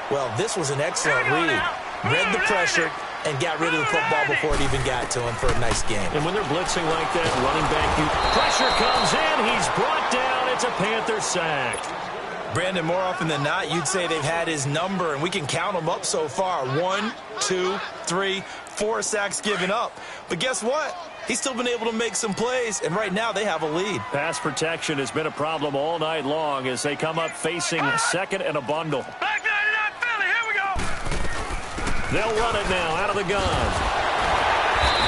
Well, this was an excellent read. Read the pressure and got rid of the football before it even got to him for a nice game. And when they're blitzing like that, running back, pressure comes in. He's brought down. It's a Panther sack. Brandon, more often than not, you'd say they've had his number, and we can count them up so far. 1, 2, 3, 4 sacks given up. But guess what? He's still been able to make some plays, and right now they have a lead. Pass protection has been a problem all night long as they come up facing second and a bundle. Back 99 Philly, here we go. They'll run it now out of the gun.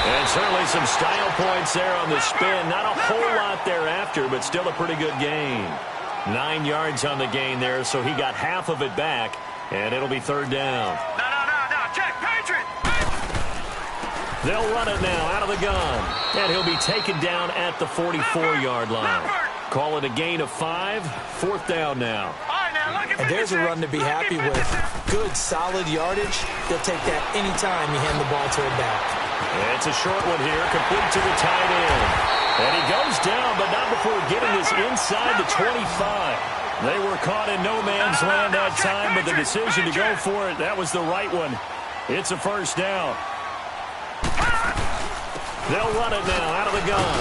And certainly some style points there on the spin. Not a whole lot thereafter, but still a pretty good gain. 9 yards on the gain there, so he got half of it back, and it'll be third down. No, check, Patriot. They'll run it now out of the gun, and he'll be taken down at the 44-yard line. Call it a gain of 5, fourth down now. And there's a run to be happy with. Good, solid yardage. They'll take that anytime you hand the ball to a back. It's a short one here, complete to the tight end. And he goes down, but not before getting this inside the 25. They were caught in no man's land that time, but the decision to go for it, that was the right one. It's a first down. They'll run it now out of the gun.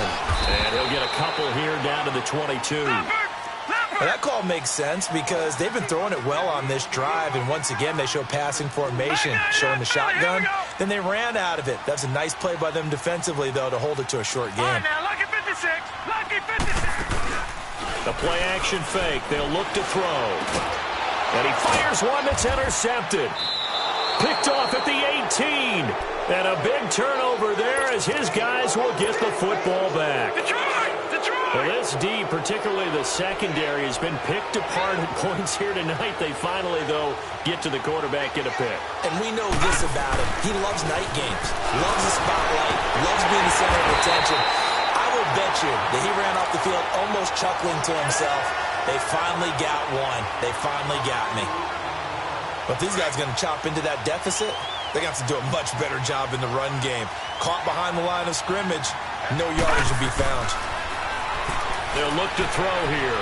And he'll get a couple here down to the 22. Well, that call makes sense because they've been throwing it well on this drive, and once again they show passing formation, showing the shotgun. Then they ran out of it. That's a nice play by them defensively, though, to hold it to a short game. All right, now, lucky 56, lucky 56. The play action fake. They'll look to throw. And he fires one that's intercepted. Picked off at the 18. And a big turnover there as his guys will get the football back. Detroit! Well, this D, particularly the secondary, has been picked apart at points here tonight. They finally, though, get to the quarterback, get a pick. And we know this about him. He loves night games, loves the spotlight, loves being the center of attention. I will bet you that he ran off the field almost chuckling to himself. They finally got one. They finally got me. But these guys are going to chop into that deficit. They're going to have to do a much better job in the run game. Caught behind the line of scrimmage, no yardage to be found. They'll look to throw here.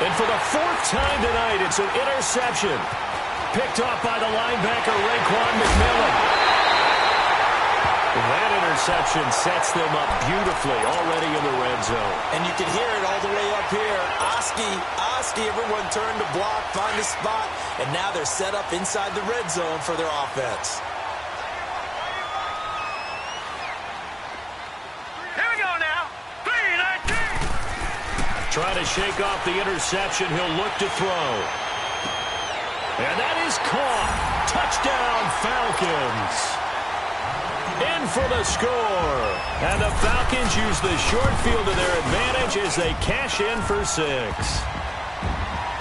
And for the fourth time tonight, it's an interception. Picked off by the linebacker, Raekwon McMillan. That interception sets them up beautifully already in the red zone. And you can hear it all the way up here. Oski, everyone turned to block, find a spot, and now they're set up inside the red zone for their offense. Trying to shake off the interception. He'll look to throw. And that is caught. Touchdown, Falcons. in for the score. And the Falcons use the short field to their advantage as they cash in for 6.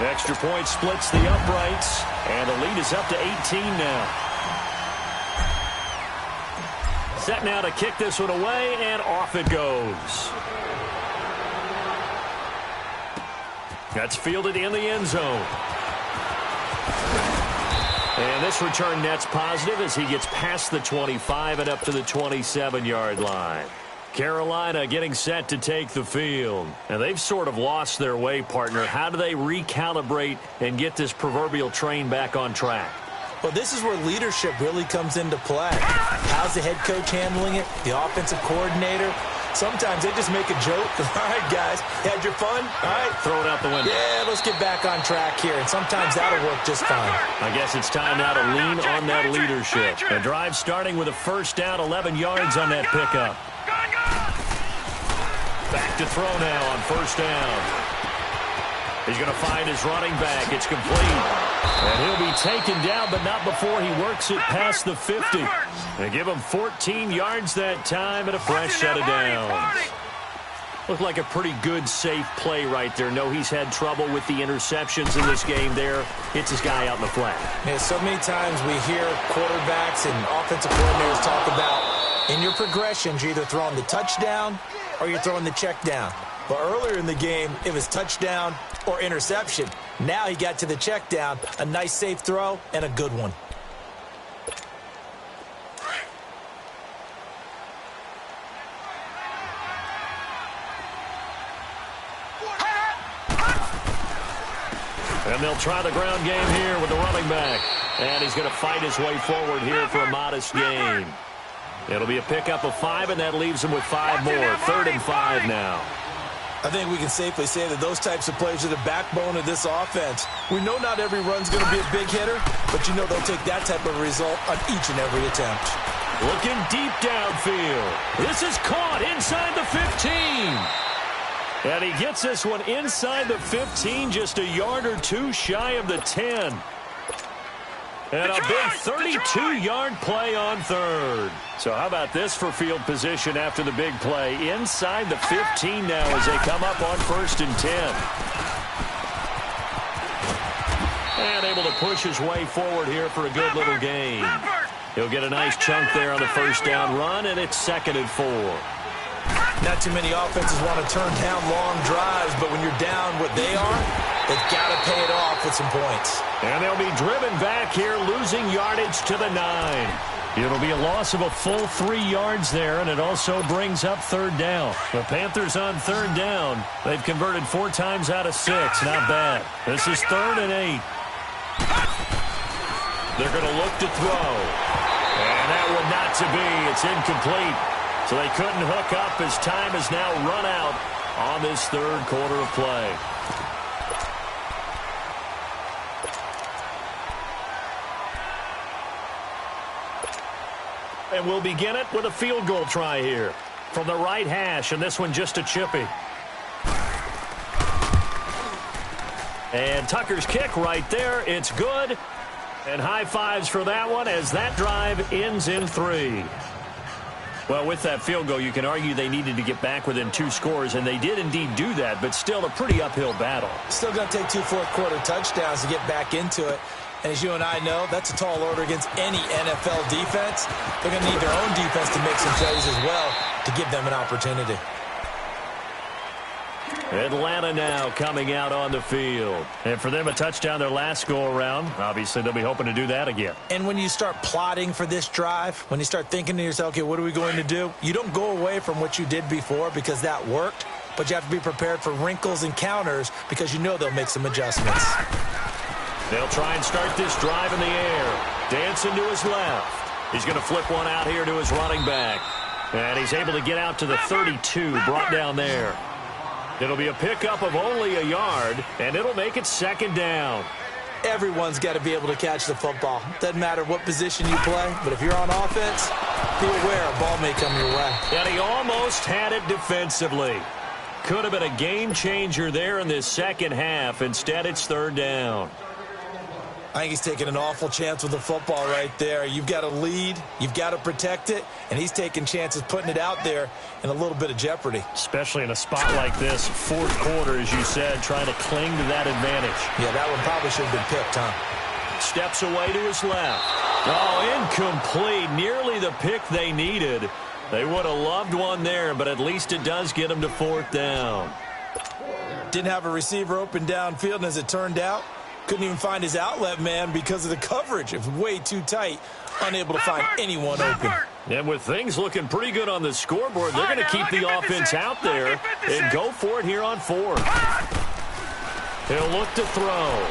Extra point splits the uprights, and the lead is up to 18 now. Set now to kick this one away, and off it goes. That's fielded in the end zone. And this return net's positive as he gets past the 25 and up to the 27-yard line. Carolina getting set to take the field. And they've sort of lost their way, partner. How do they recalibrate and get this proverbial train back on track? Well, this is where leadership really comes into play. How's the head coach handling it? The offensive coordinator? Sometimes they just make a joke. All right, guys, had your fun? All right. Throw it out the window. Yeah, let's get back on track here. And sometimes that'll work just fine. I guess it's time now to lean on that leadership. The drive starting with a first down, 11 yards on that pickup. Back to throw now on first down. He's going to find his running back. It's complete. And he'll be taken down, but not before he works it past the 50. They give him 14 yards that time and a fresh set of downs. Looked like a pretty good, safe play right there. No, he's had trouble with the interceptions in this game there. Hits his guy out in the flat. Yeah, so many times we hear quarterbacks and offensive coordinators talk about in your progressions, you're either throwing the touchdown or you're throwing the check down. But earlier in the game, it was touchdown or interception. Now he got to the check down, a nice safe throw, and a good one. And they'll try the ground game here with the running back. And he's going to fight his way forward here for a modest gain. It'll be a pickup of 5, and that leaves him with 5 more. 3rd and 5 now. I think we can safely say that those types of plays are the backbone of this offense. We know not every run's going to be a big hitter, but you know they'll take that type of result on each and every attempt. Looking deep downfield. This is caught inside the 15. And he gets this one inside the 15, just a yard or two shy of the 10. And a big 32-yard play on 3rd. So how about this for field position after the big play? Inside the 15 now as they come up on 1st and 10. And able to push his way forward here for a good little gain. He'll get a nice chunk there on the first down run, and it's 2nd and 4. Not too many offenses want to turn down long drives, but when you're down what they are, they've got to pay it off with some points. And they'll be driven back here, losing yardage to the 9. It'll be a loss of a full 3 yards there, and it also brings up 3rd down. The Panthers on 3rd down. They've converted 4 times out of 6. Not bad. This is 3rd and 8. They're going to look to throw. And that one not to be. It's incomplete. So they couldn't hook up as time has now run out on this 3rd quarter of play. And we'll begin it with a field goal try here from the right hash, and this one just a chippy. And Tucker's kick right there. It's good. And high fives for that one as that drive ends in 3. Well, with that field goal, you can argue they needed to get back within 2 scores, and they did indeed do that, but still a pretty uphill battle. Still going to take 2 fourth-quarter touchdowns to get back into it. And as you and I know, that's a tall order against any NFL defense. They're going to need their own defense to make some plays as well to give them an opportunity. Atlanta now coming out on the field. And for them, a touchdown their last go-around. Obviously, they'll be hoping to do that again. And when you start plotting for this drive, when you start thinking to yourself, okay, what are we going to do? You don't go away from what you did before because that worked, but you have to be prepared for wrinkles and counters because you know they'll make some adjustments. They'll try and start this drive in the air. Dancing to his left. He's going to flip one out here to his running back. And he's able to get out to the 32, brought down there. It'll be a pickup of only a yard, and it'll make it 2nd down. Everyone's got to be able to catch the football. Doesn't matter what position you play, but if you're on offense, be aware a ball may come your way. And he almost had it defensively. Could have been a game changer there in this second half. Instead, it's 3rd down. I think he's taking an awful chance with the football right there. You've got to lead, you've got to protect it, and he's taking chances putting it out there in a little bit of jeopardy. Especially in a spot like this, fourth quarter, as you said, trying to cling to that advantage. Yeah, that one probably should have been picked, huh? Steps away to his left. Oh, incomplete. Nearly the pick they needed. They would have loved one there, but at least it does get them to fourth down. Didn't have a receiver open downfield, and as it turned out, couldn't even find his outlet man because of the coverage. It was way too tight, unable to find anyone open. And with things looking pretty good on the scoreboard, they're going to keep the offense out there and go for it here on fourth. He'll look to throw.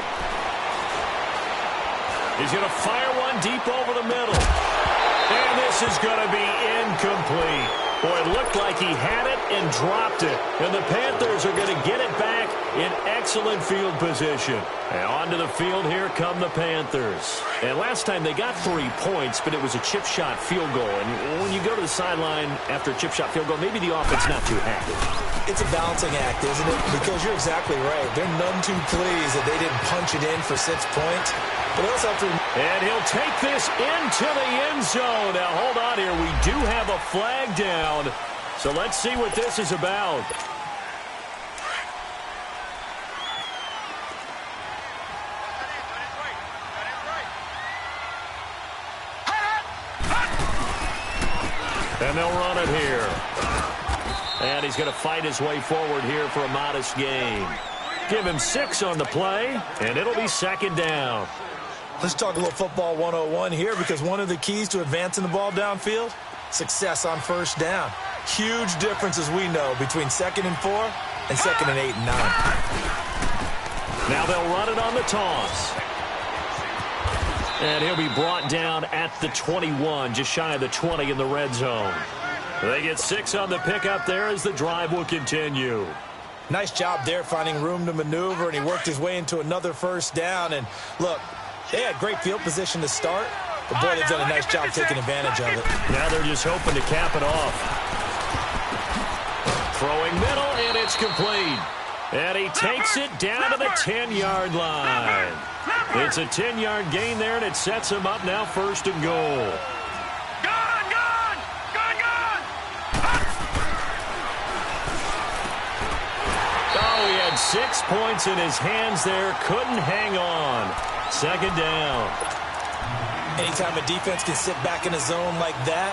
He's going to fire one deep over the middle. And this is going to be incomplete. Boy, it looked like he had it and dropped it. And the Panthers are going to get it back in excellent field position. And onto the field, here come the Panthers. And last time they got 3 points, but it was a chip shot field goal. And when you go to the sideline after a chip shot field goal, maybe the offense not too happy. It's a balancing act, isn't it? Because you're exactly right. They're none too pleased that they didn't punch it in for 6 points. But they also have to... And he'll take this into the end zone. Now, hold on here. We do have a flag down. So let's see what this is about. And they'll run it here. And he's going to fight his way forward here for a modest gain. Give him 6 on the play, and it'll be second down. Let's talk a little football 101 here, because one of the keys to advancing the ball downfield, success on first down. Huge difference, as we know, between 2nd and 4 and 2nd and 8 and 9. Now they'll run it on the toss. And he'll be brought down at the 21, just shy of the 20 in the red zone. They get 6 on the pickup there as the drive will continue. Nice job there finding room to maneuver, and he worked his way into another first down. And look, they had great field position to start, but boy, they've done a nice job taking advantage of it. Now they're just hoping to cap it off. Throwing middle, and it's complete. And he takes it down to the 10-yard line. It's a 10-yard gain there, and it sets him up now first and goal. Oh, he had 6 points in his hands there. Couldn't hang on. Second down. Anytime a defense can sit back in a zone like that,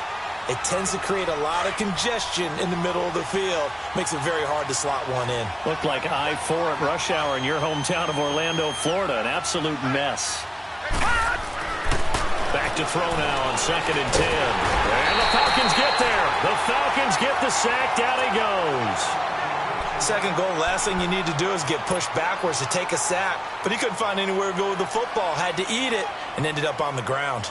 it tends to create a lot of congestion in the middle of the field. Makes it very hard to slot one in. Looked like I-4 at rush hour in your hometown of Orlando, Florida. An absolute mess. Back to throw now on 2nd and 10. And the Falcons get there. The Falcons get the sack. Down he goes. Second goal, last thing you need to do is get pushed backwards to take a sack. But he couldn't find anywhere to go with the football. Had to eat it and ended up on the ground.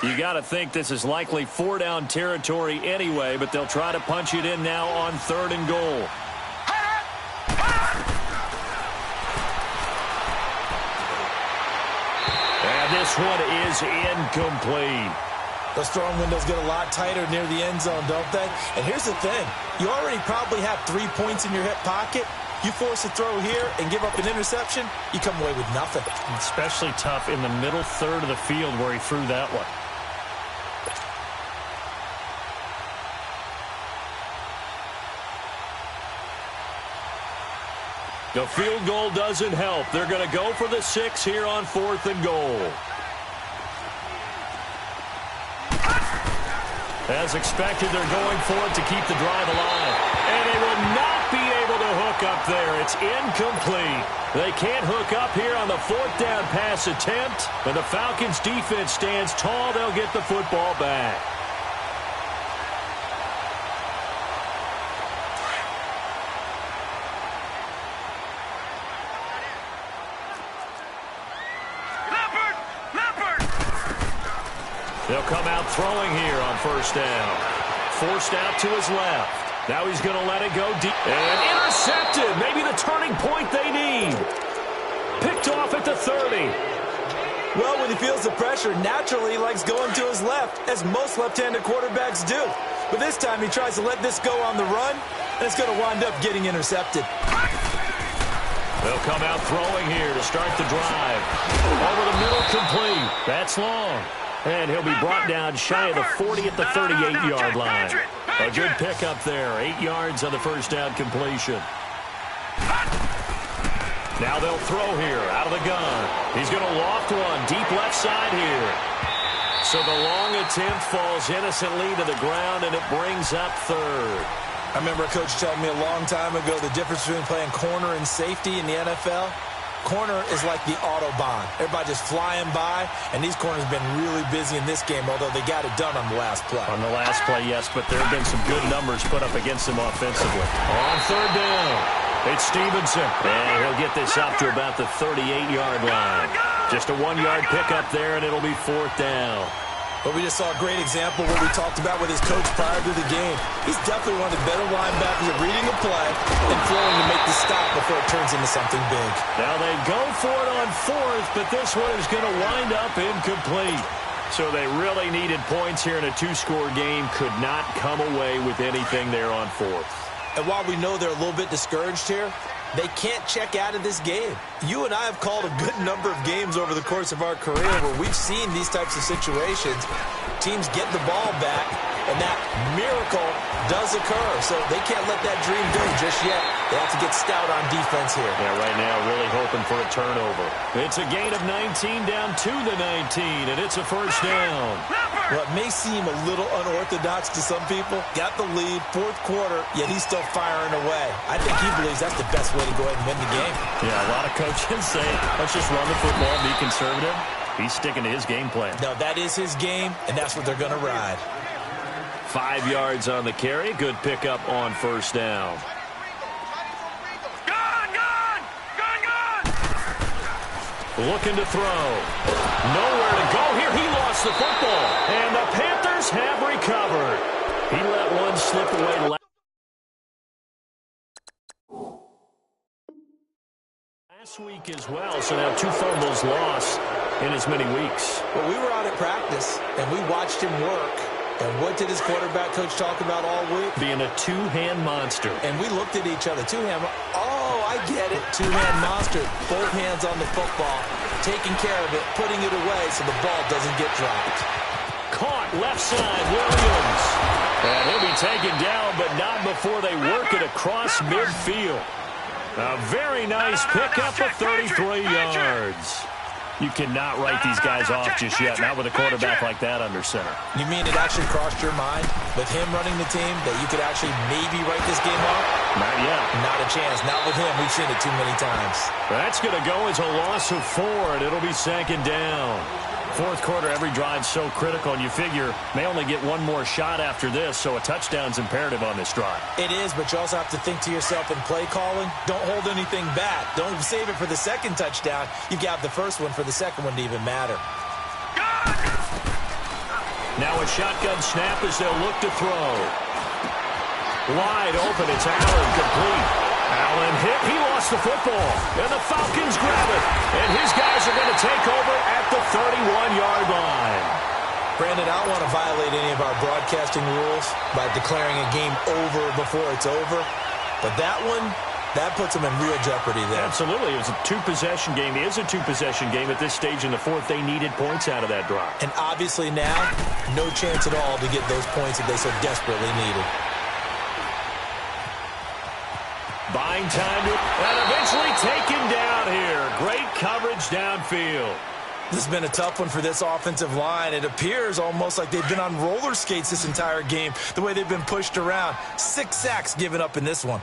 You got to think this is likely 4-down territory anyway, but they'll try to punch it in now on 3rd and goal. And this one is incomplete. Those throwing windows get a lot tighter near the end zone, don't they? And here's the thing. You already probably have 3 points in your hip pocket. You force a throw here and give up an interception, you come away with nothing. Especially tough in the middle third of the field where he threw that one. The field goal doesn't help. They're going to go for the 6 here on 4th and goal. As expected, they're going for it to keep the drive alive. And they will not be able to hook up there. It's incomplete. They can't hook up here on the 4th down pass attempt. And the Falcons defense stands tall. They'll get the football back. Leopard! They'll come out throwing here on first down. Forced out to his left. Now he's going to let it go deep. And intercepted. Maybe the turning point they need. Picked off at the 30. Well, when he feels the pressure, naturally he likes going to his left, as most left-handed quarterbacks do. But this time he tries to let this go on the run, and it's going to wind up getting intercepted. They'll come out throwing here to start the drive. Over the middle, complete. That's long. And he'll be brought down shy of the 40 at the 38-yard line. A good pickup there. 8 yards on the first down completion. Now they'll throw here out of the gun. He's going to loft one deep left side here. So the long attempt falls innocently to the ground, and it brings up third. I remember a coach telling me a long time ago the difference between playing corner and safety in the NFL. Corner is like the Autobahn. Everybody just flying by, and these corners have been really busy in this game, although they got it done on the last play. On the last play, yes, but there have been some good numbers put up against them offensively. On third down, it's Stevenson, and he'll get this up to about the 38-yard line. Just a 1-yard pickup there, and it'll be fourth down. But we just saw a great example of what we talked about with his coach prior to the game. He's definitely one of the better linebackers at reading a play and flowing to make the stop before it turns into something big. Now they go for it on fourth, but this one is going to wind up incomplete. So they really needed points here in a 2-score game. Could not come away with anything there on fourth. And while we know they're a little bit discouraged here, they can't check out of this game. You and I have called a good number of games over the course of our career where we've seen these types of situations. Teams get the ball back, and that miracle does occur. So they can't let that dream go just yet. They have to get stout on defense here. Yeah, right now really hoping for a turnover. It's a gain of 19 down to the 19, and it's a first down. Well, it may seem a little unorthodox to some people. Got the lead, fourth quarter, yet he's still firing away. I think he believes that's the best way to go ahead and win the game. Yeah, a lot of coaches say, let's just run the football, be conservative. He's sticking to his game plan. No, that is his game, and that's what they're going to ride. 5 yards on the carry. Good pickup on first down. Looking to throw. Nowhere to go here. He lost the football. And the Panthers have recovered. He let one slip away last week as well. So now 2 fumbles lost in as many weeks. Well, we were out at practice, and we watched him work. And what did his quarterback coach talk about all week? Being a 2-hand monster. And we looked at each other. 2-hand. Oh, I get it. 2-hand monster. Both hands on the football. Taking care of it. Putting it away so the ball doesn't get dropped. Caught left side. Williams. And he'll be taken down, but not before they work it across midfield. A very nice pickup of 33 yards. You cannot write these guys off just yet, not with a quarterback like that under center. You mean it actually crossed your mind with him running the team that you could actually maybe write this game off? Not yet. Not a chance. Not with him. We've seen it too many times. That's going to go as a loss of 4, and it'll be second down. Fourth quarter, every drive's so critical, and you figure may only get one more shot after this, so a touchdown's imperative on this drive. It is, but you also have to think to yourself in play calling, don't hold anything back. Don't save it for the second touchdown. You've got the first one for the second one to even matter. Now a shotgun snap as they'll look to throw. Wide open, it's Allen, complete. Allen hit, he lost the football, and the Falcons grab it, and his guys are going to take over at the 31-yard line. Brandon, I don't want to violate any of our broadcasting rules by declaring a game over before it's over, but that one, that puts them in real jeopardy there. Absolutely, it was a 2-possession game. It is a 2-possession game at this stage in the fourth. They needed points out of that drive. And obviously now, no chance at all to get those points that they so desperately needed. Buying time and eventually taken down here. Great coverage downfield. This has been a tough one for this offensive line. It appears almost like they've been on roller skates this entire game, the way they've been pushed around. 6 sacks given up in this one.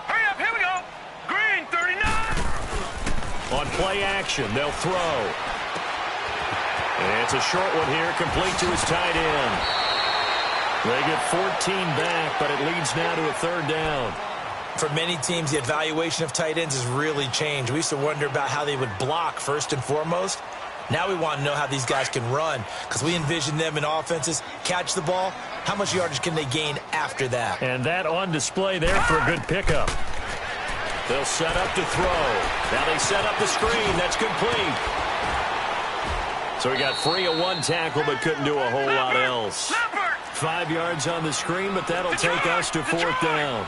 Hurry up, here we go. Green, 39. On play action, they'll throw. And it's a short one here, complete to his tight end. They get 14 back, but it leads now to a third down. For many teams, the evaluation of tight ends has really changed. We used to wonder about how they would block first and foremost. But now Now we want to know how these guys can run, because we envision them in offenses catch the ball. How much yardage can they gain after that? And that on display there for a good pickup. They'll set up to throw. Now they set up the screen. That's complete. So he got free of one tackle but couldn't do a whole lot else. 5 yards on the screen, but that'll take us to 4th down.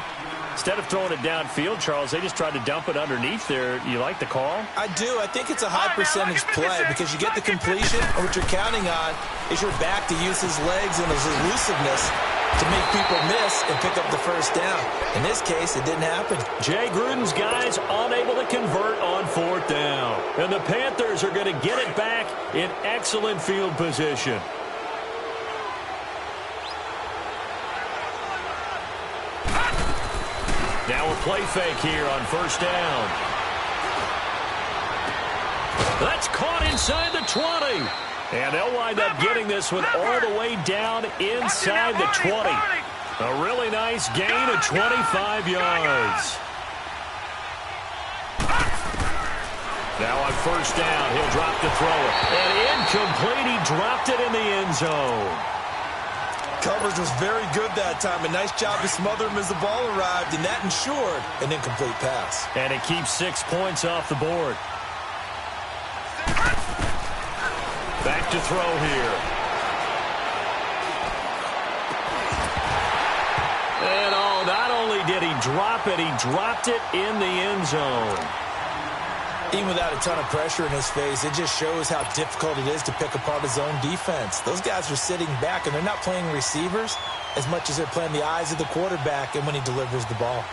Instead of throwing it downfield, Charles, they just tried to dump it underneath there. You like the call? I do. I think it's a high percentage play because you get the completion, and what you're counting on is your back to use his legs and his elusiveness to make people miss and pick up the first down. In this case, it didn't happen. Jay Gruden's guys unable to convert on 4th down. And the Panthers are going to get it back in excellent field position. Now a play fake here on 1st down. That's caught inside the 20. And they'll wind up getting this one all the way down inside the 20. A really nice gain of 25 yards. Now on 1st down, he'll drop to throw it. And incomplete, he dropped it in the end zone. Coverage was very good that time. A nice job to smother him as the ball arrived, and that ensured an incomplete pass. And it keeps 6 points off the board. Back to throw here. And not only did he drop it, he dropped it in the end zone. Even without a ton of pressure in his face, it just shows how difficult it is to pick apart his own defense. Those guys are sitting back, and they're not playing receivers as much as they're playing the eyes of the quarterback and when he delivers the ball.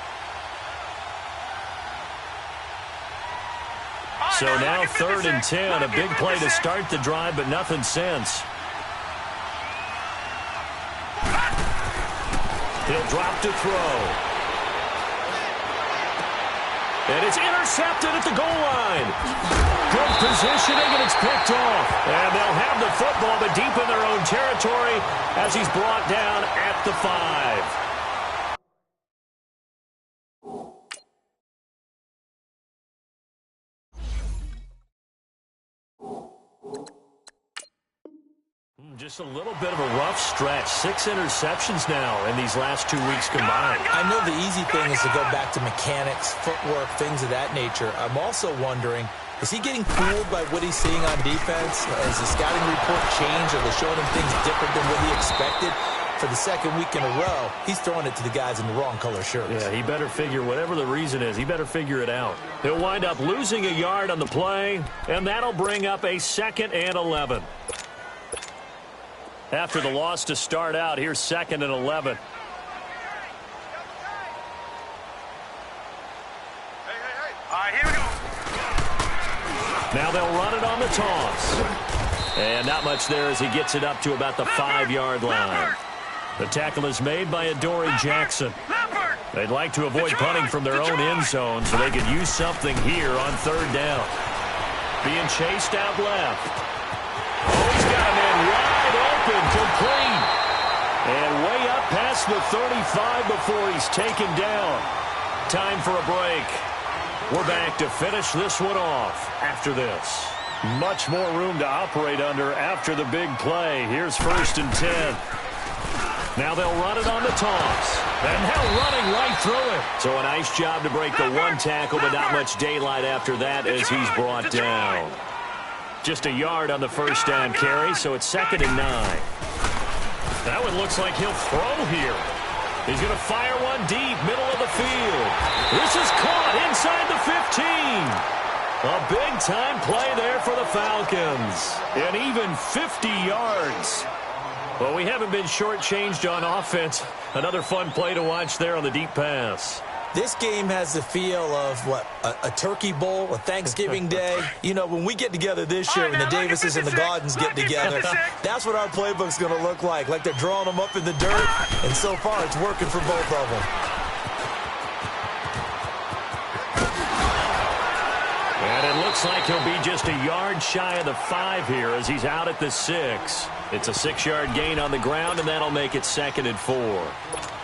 So now 3rd and 10, a big play to start the drive, but nothing since. He'll drop to throw. And it's intercepted at the goal line. Good positioning, and it's picked off. And they'll have the football, but deep in their own territory as he's brought down at the 5. Just a little bit of a rough stretch. 6 interceptions now in these last 2 weeks combined. I know the easy thing is to go back to mechanics, footwork, things of that nature. I'm also wondering, is he getting fooled by what he's seeing on defense? Has the scouting report changed? Are they showing him things different than what he expected? For the 2nd week in a row, he's throwing it to the guys in the wrong color shirts. Yeah, he better figure, whatever the reason is, he better figure it out. He'll wind up losing a yard on the play, and that'll bring up a 2nd and 11. After the loss to start out, here's 2nd and 11. All right, here we go. Now they'll run it on the toss. And not much there as he gets it up to about the 5-yard line. The tackle is made by Adoree Jackson. They'd like to avoid punting from their own end zone so they could use something here on 3rd down. Being chased out left. Oh, he's got a man wide open, complete. And way up past the 35 before he's taken down. Time for a break. We're back to finish this one off after this. Much more room to operate under after the big play. Here's 1st and 10. Now they'll run it on the toss. And now running right through it. So a nice job to break the 1 tackle, but not much daylight after that as he's brought down. Just a yard on the 1st down carry, so it's 2nd and 9. That one looks like he'll throw here. He's going to fire one deep, middle of the field. This is caught inside the 15. A big-time play there for the Falcons. And even 50 yards. Well, we haven't been shortchanged on offense. Another fun play to watch there on the deep pass. This game has the feel of, what, a turkey bowl, a Thanksgiving day. You know, when we get together this year, when the Davises and the Gardens get together, that's what our playbook's going to look like. Like they're drawing them up in the dirt, and so far it's working for both of them. And it looks like he'll be just a yard shy of the 5 here as he's out at the 6. It's a 6-yard gain on the ground, and that'll make it 2nd and 4.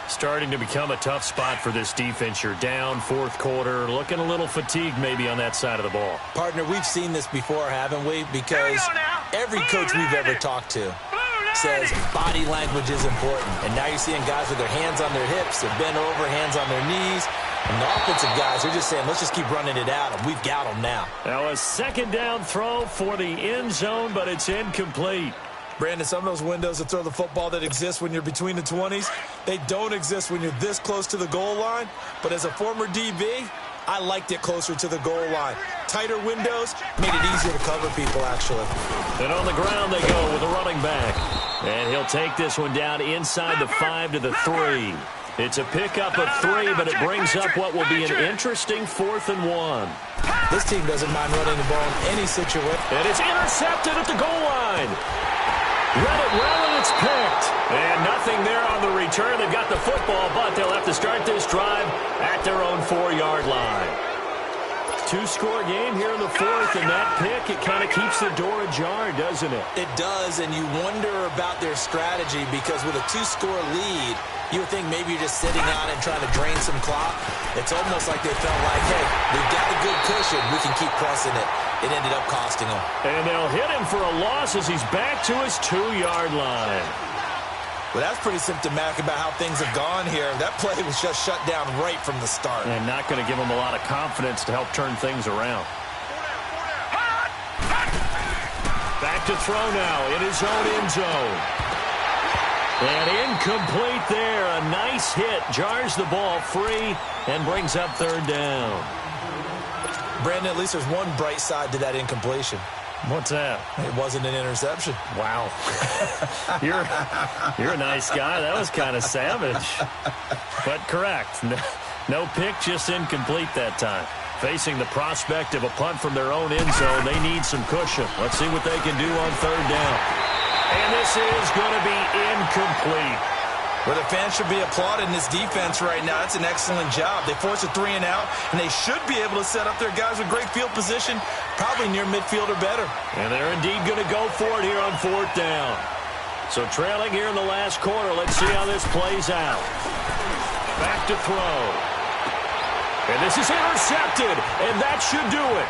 Starting to become a tough spot for this defense. You're down fourth quarter, looking a little fatigued maybe on that side of the ball. Partner, we've seen this before, haven't we? Because every coach we've ever talked to says body language is important. And now you're seeing guys with their hands on their hips, they're bent over, hands on their knees. And the offensive guys, they're just saying, let's just keep running it out, and we've got them now. Now a second down throw for the end zone, but it's incomplete. Brandon, some of those windows to throw the football that exist when you're between the 20s, they don't exist when you're this close to the goal line. But as a former DB, I liked it closer to the goal line. Tighter windows made it easier to cover people, actually. And on the ground they go with a running back. And he'll take this one down inside the 5 to the 3. It's a pickup of 3, but it brings up what will be an interesting 4th and 1. This team doesn't mind running the ball in any situation. And it's intercepted at the goal line. Read it well, and it's picked. And nothing there on the return. They've got the football, but they'll have to start this drive at their own 4-yard line. 2-score game here in the 4th, and that pick, it kind of keeps the door ajar, doesn't it? It does, and you wonder about their strategy because with a 2-score lead, you would think maybe you're just sitting on it and trying to drain some clock. It's almost like they felt like, hey, we've got a good cushion. We can keep pressing it. It ended up costing them. And they'll hit him for a loss as he's back to his 2-yard line. Well, that's pretty symptomatic about how things have gone here. That play was just shut down right from the start. And not going to give him a lot of confidence to help turn things around. Back to throw now in his own end zone. And incomplete there. A nice hit. Jars the ball free and brings up 3rd down. Brandon, at least there's one bright side to that incompletion. What's that? It wasn't an interception. Wow. You're a nice guy. That was kind of savage. But correct. No pick, just incomplete that time. Facing the prospect of a punt from their own end zone, they need some cushion. Let's see what they can do on 3rd down. And this is going to be incomplete. Well, the fans should be applauding this defense right now. It's an excellent job. They force a 3 and out, and they should be able to set up their guys with great field position, probably near midfield or better. And they're indeed going to go for it here on 4th down. So trailing here in the last quarter, let's see how this plays out. Back to throw. And this is intercepted, and that should do it.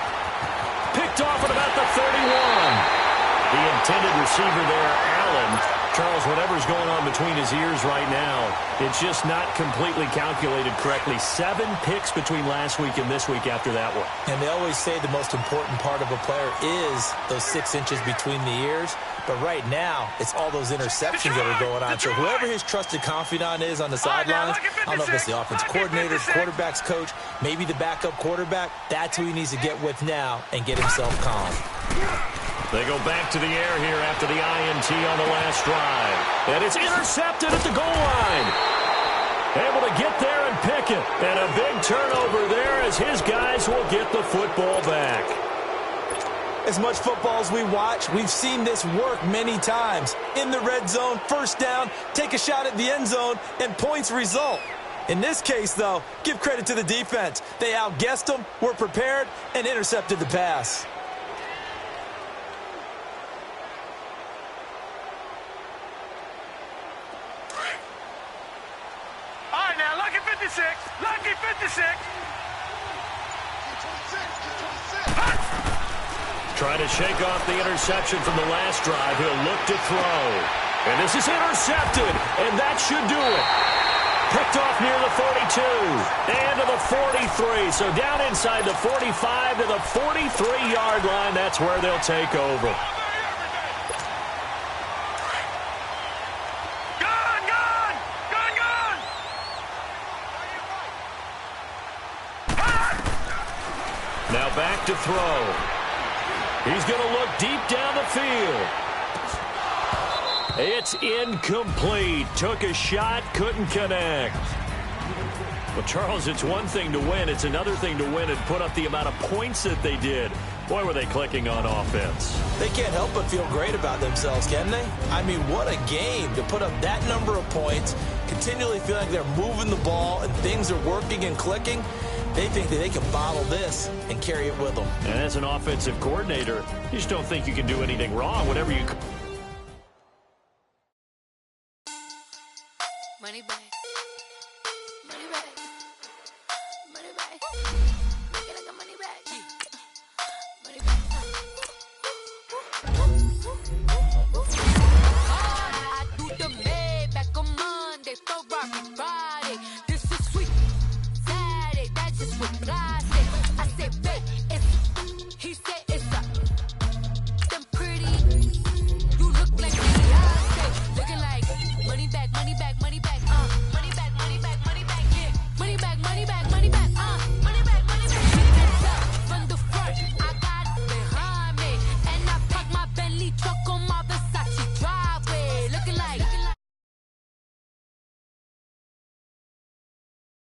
Picked off at about the 31. The intended receiver there, Allen. Charles, whatever's going on between his ears right now, it's just not completely calculated correctly. 7 picks between last week and this week after that one. And they always say the most important part of a player is those 6 inches between the ears. But right now, it's all those interceptions that are going on. So whoever his trusted confidant is on the sidelines, I don't know if it's the offense coordinator, quarterback's coach, maybe the backup quarterback, that's who he needs to get with now and get himself calm. They go back to the air here after the INT on the last drive. And it's intercepted at the goal line. Able to get there and pick it. And a big turnover there as his guys will get the football back. As much football as we watch, we've seen this work many times. In the red zone, 1st down, take a shot at the end zone, and points result. In this case, though, give credit to the defense. They outguessed them, were prepared, and intercepted the pass. Lucky 56. Trying to shake off the interception from the last drive. He'll look to throw. And this is intercepted, and that should do it. Picked off near the 42 and to the 43. So down inside the 45 to the 43-yard line. That's where they'll take over. Now back to throw. He's going to look deep down the field. It's incomplete. Took a shot, couldn't connect. Well, Charles, it's one thing to win. It's another thing to win and put up the amount of points that they did. Boy, were they clicking on offense. They can't help but feel great about themselves, can they? I mean, what a game to put up that number of points, continually feeling like they're moving the ball and things are working and clicking. They think that they can bottle this and carry it with them. And as an offensive coordinator, you just don't think you can do anything wrong. Whatever you... Money back. back, money back.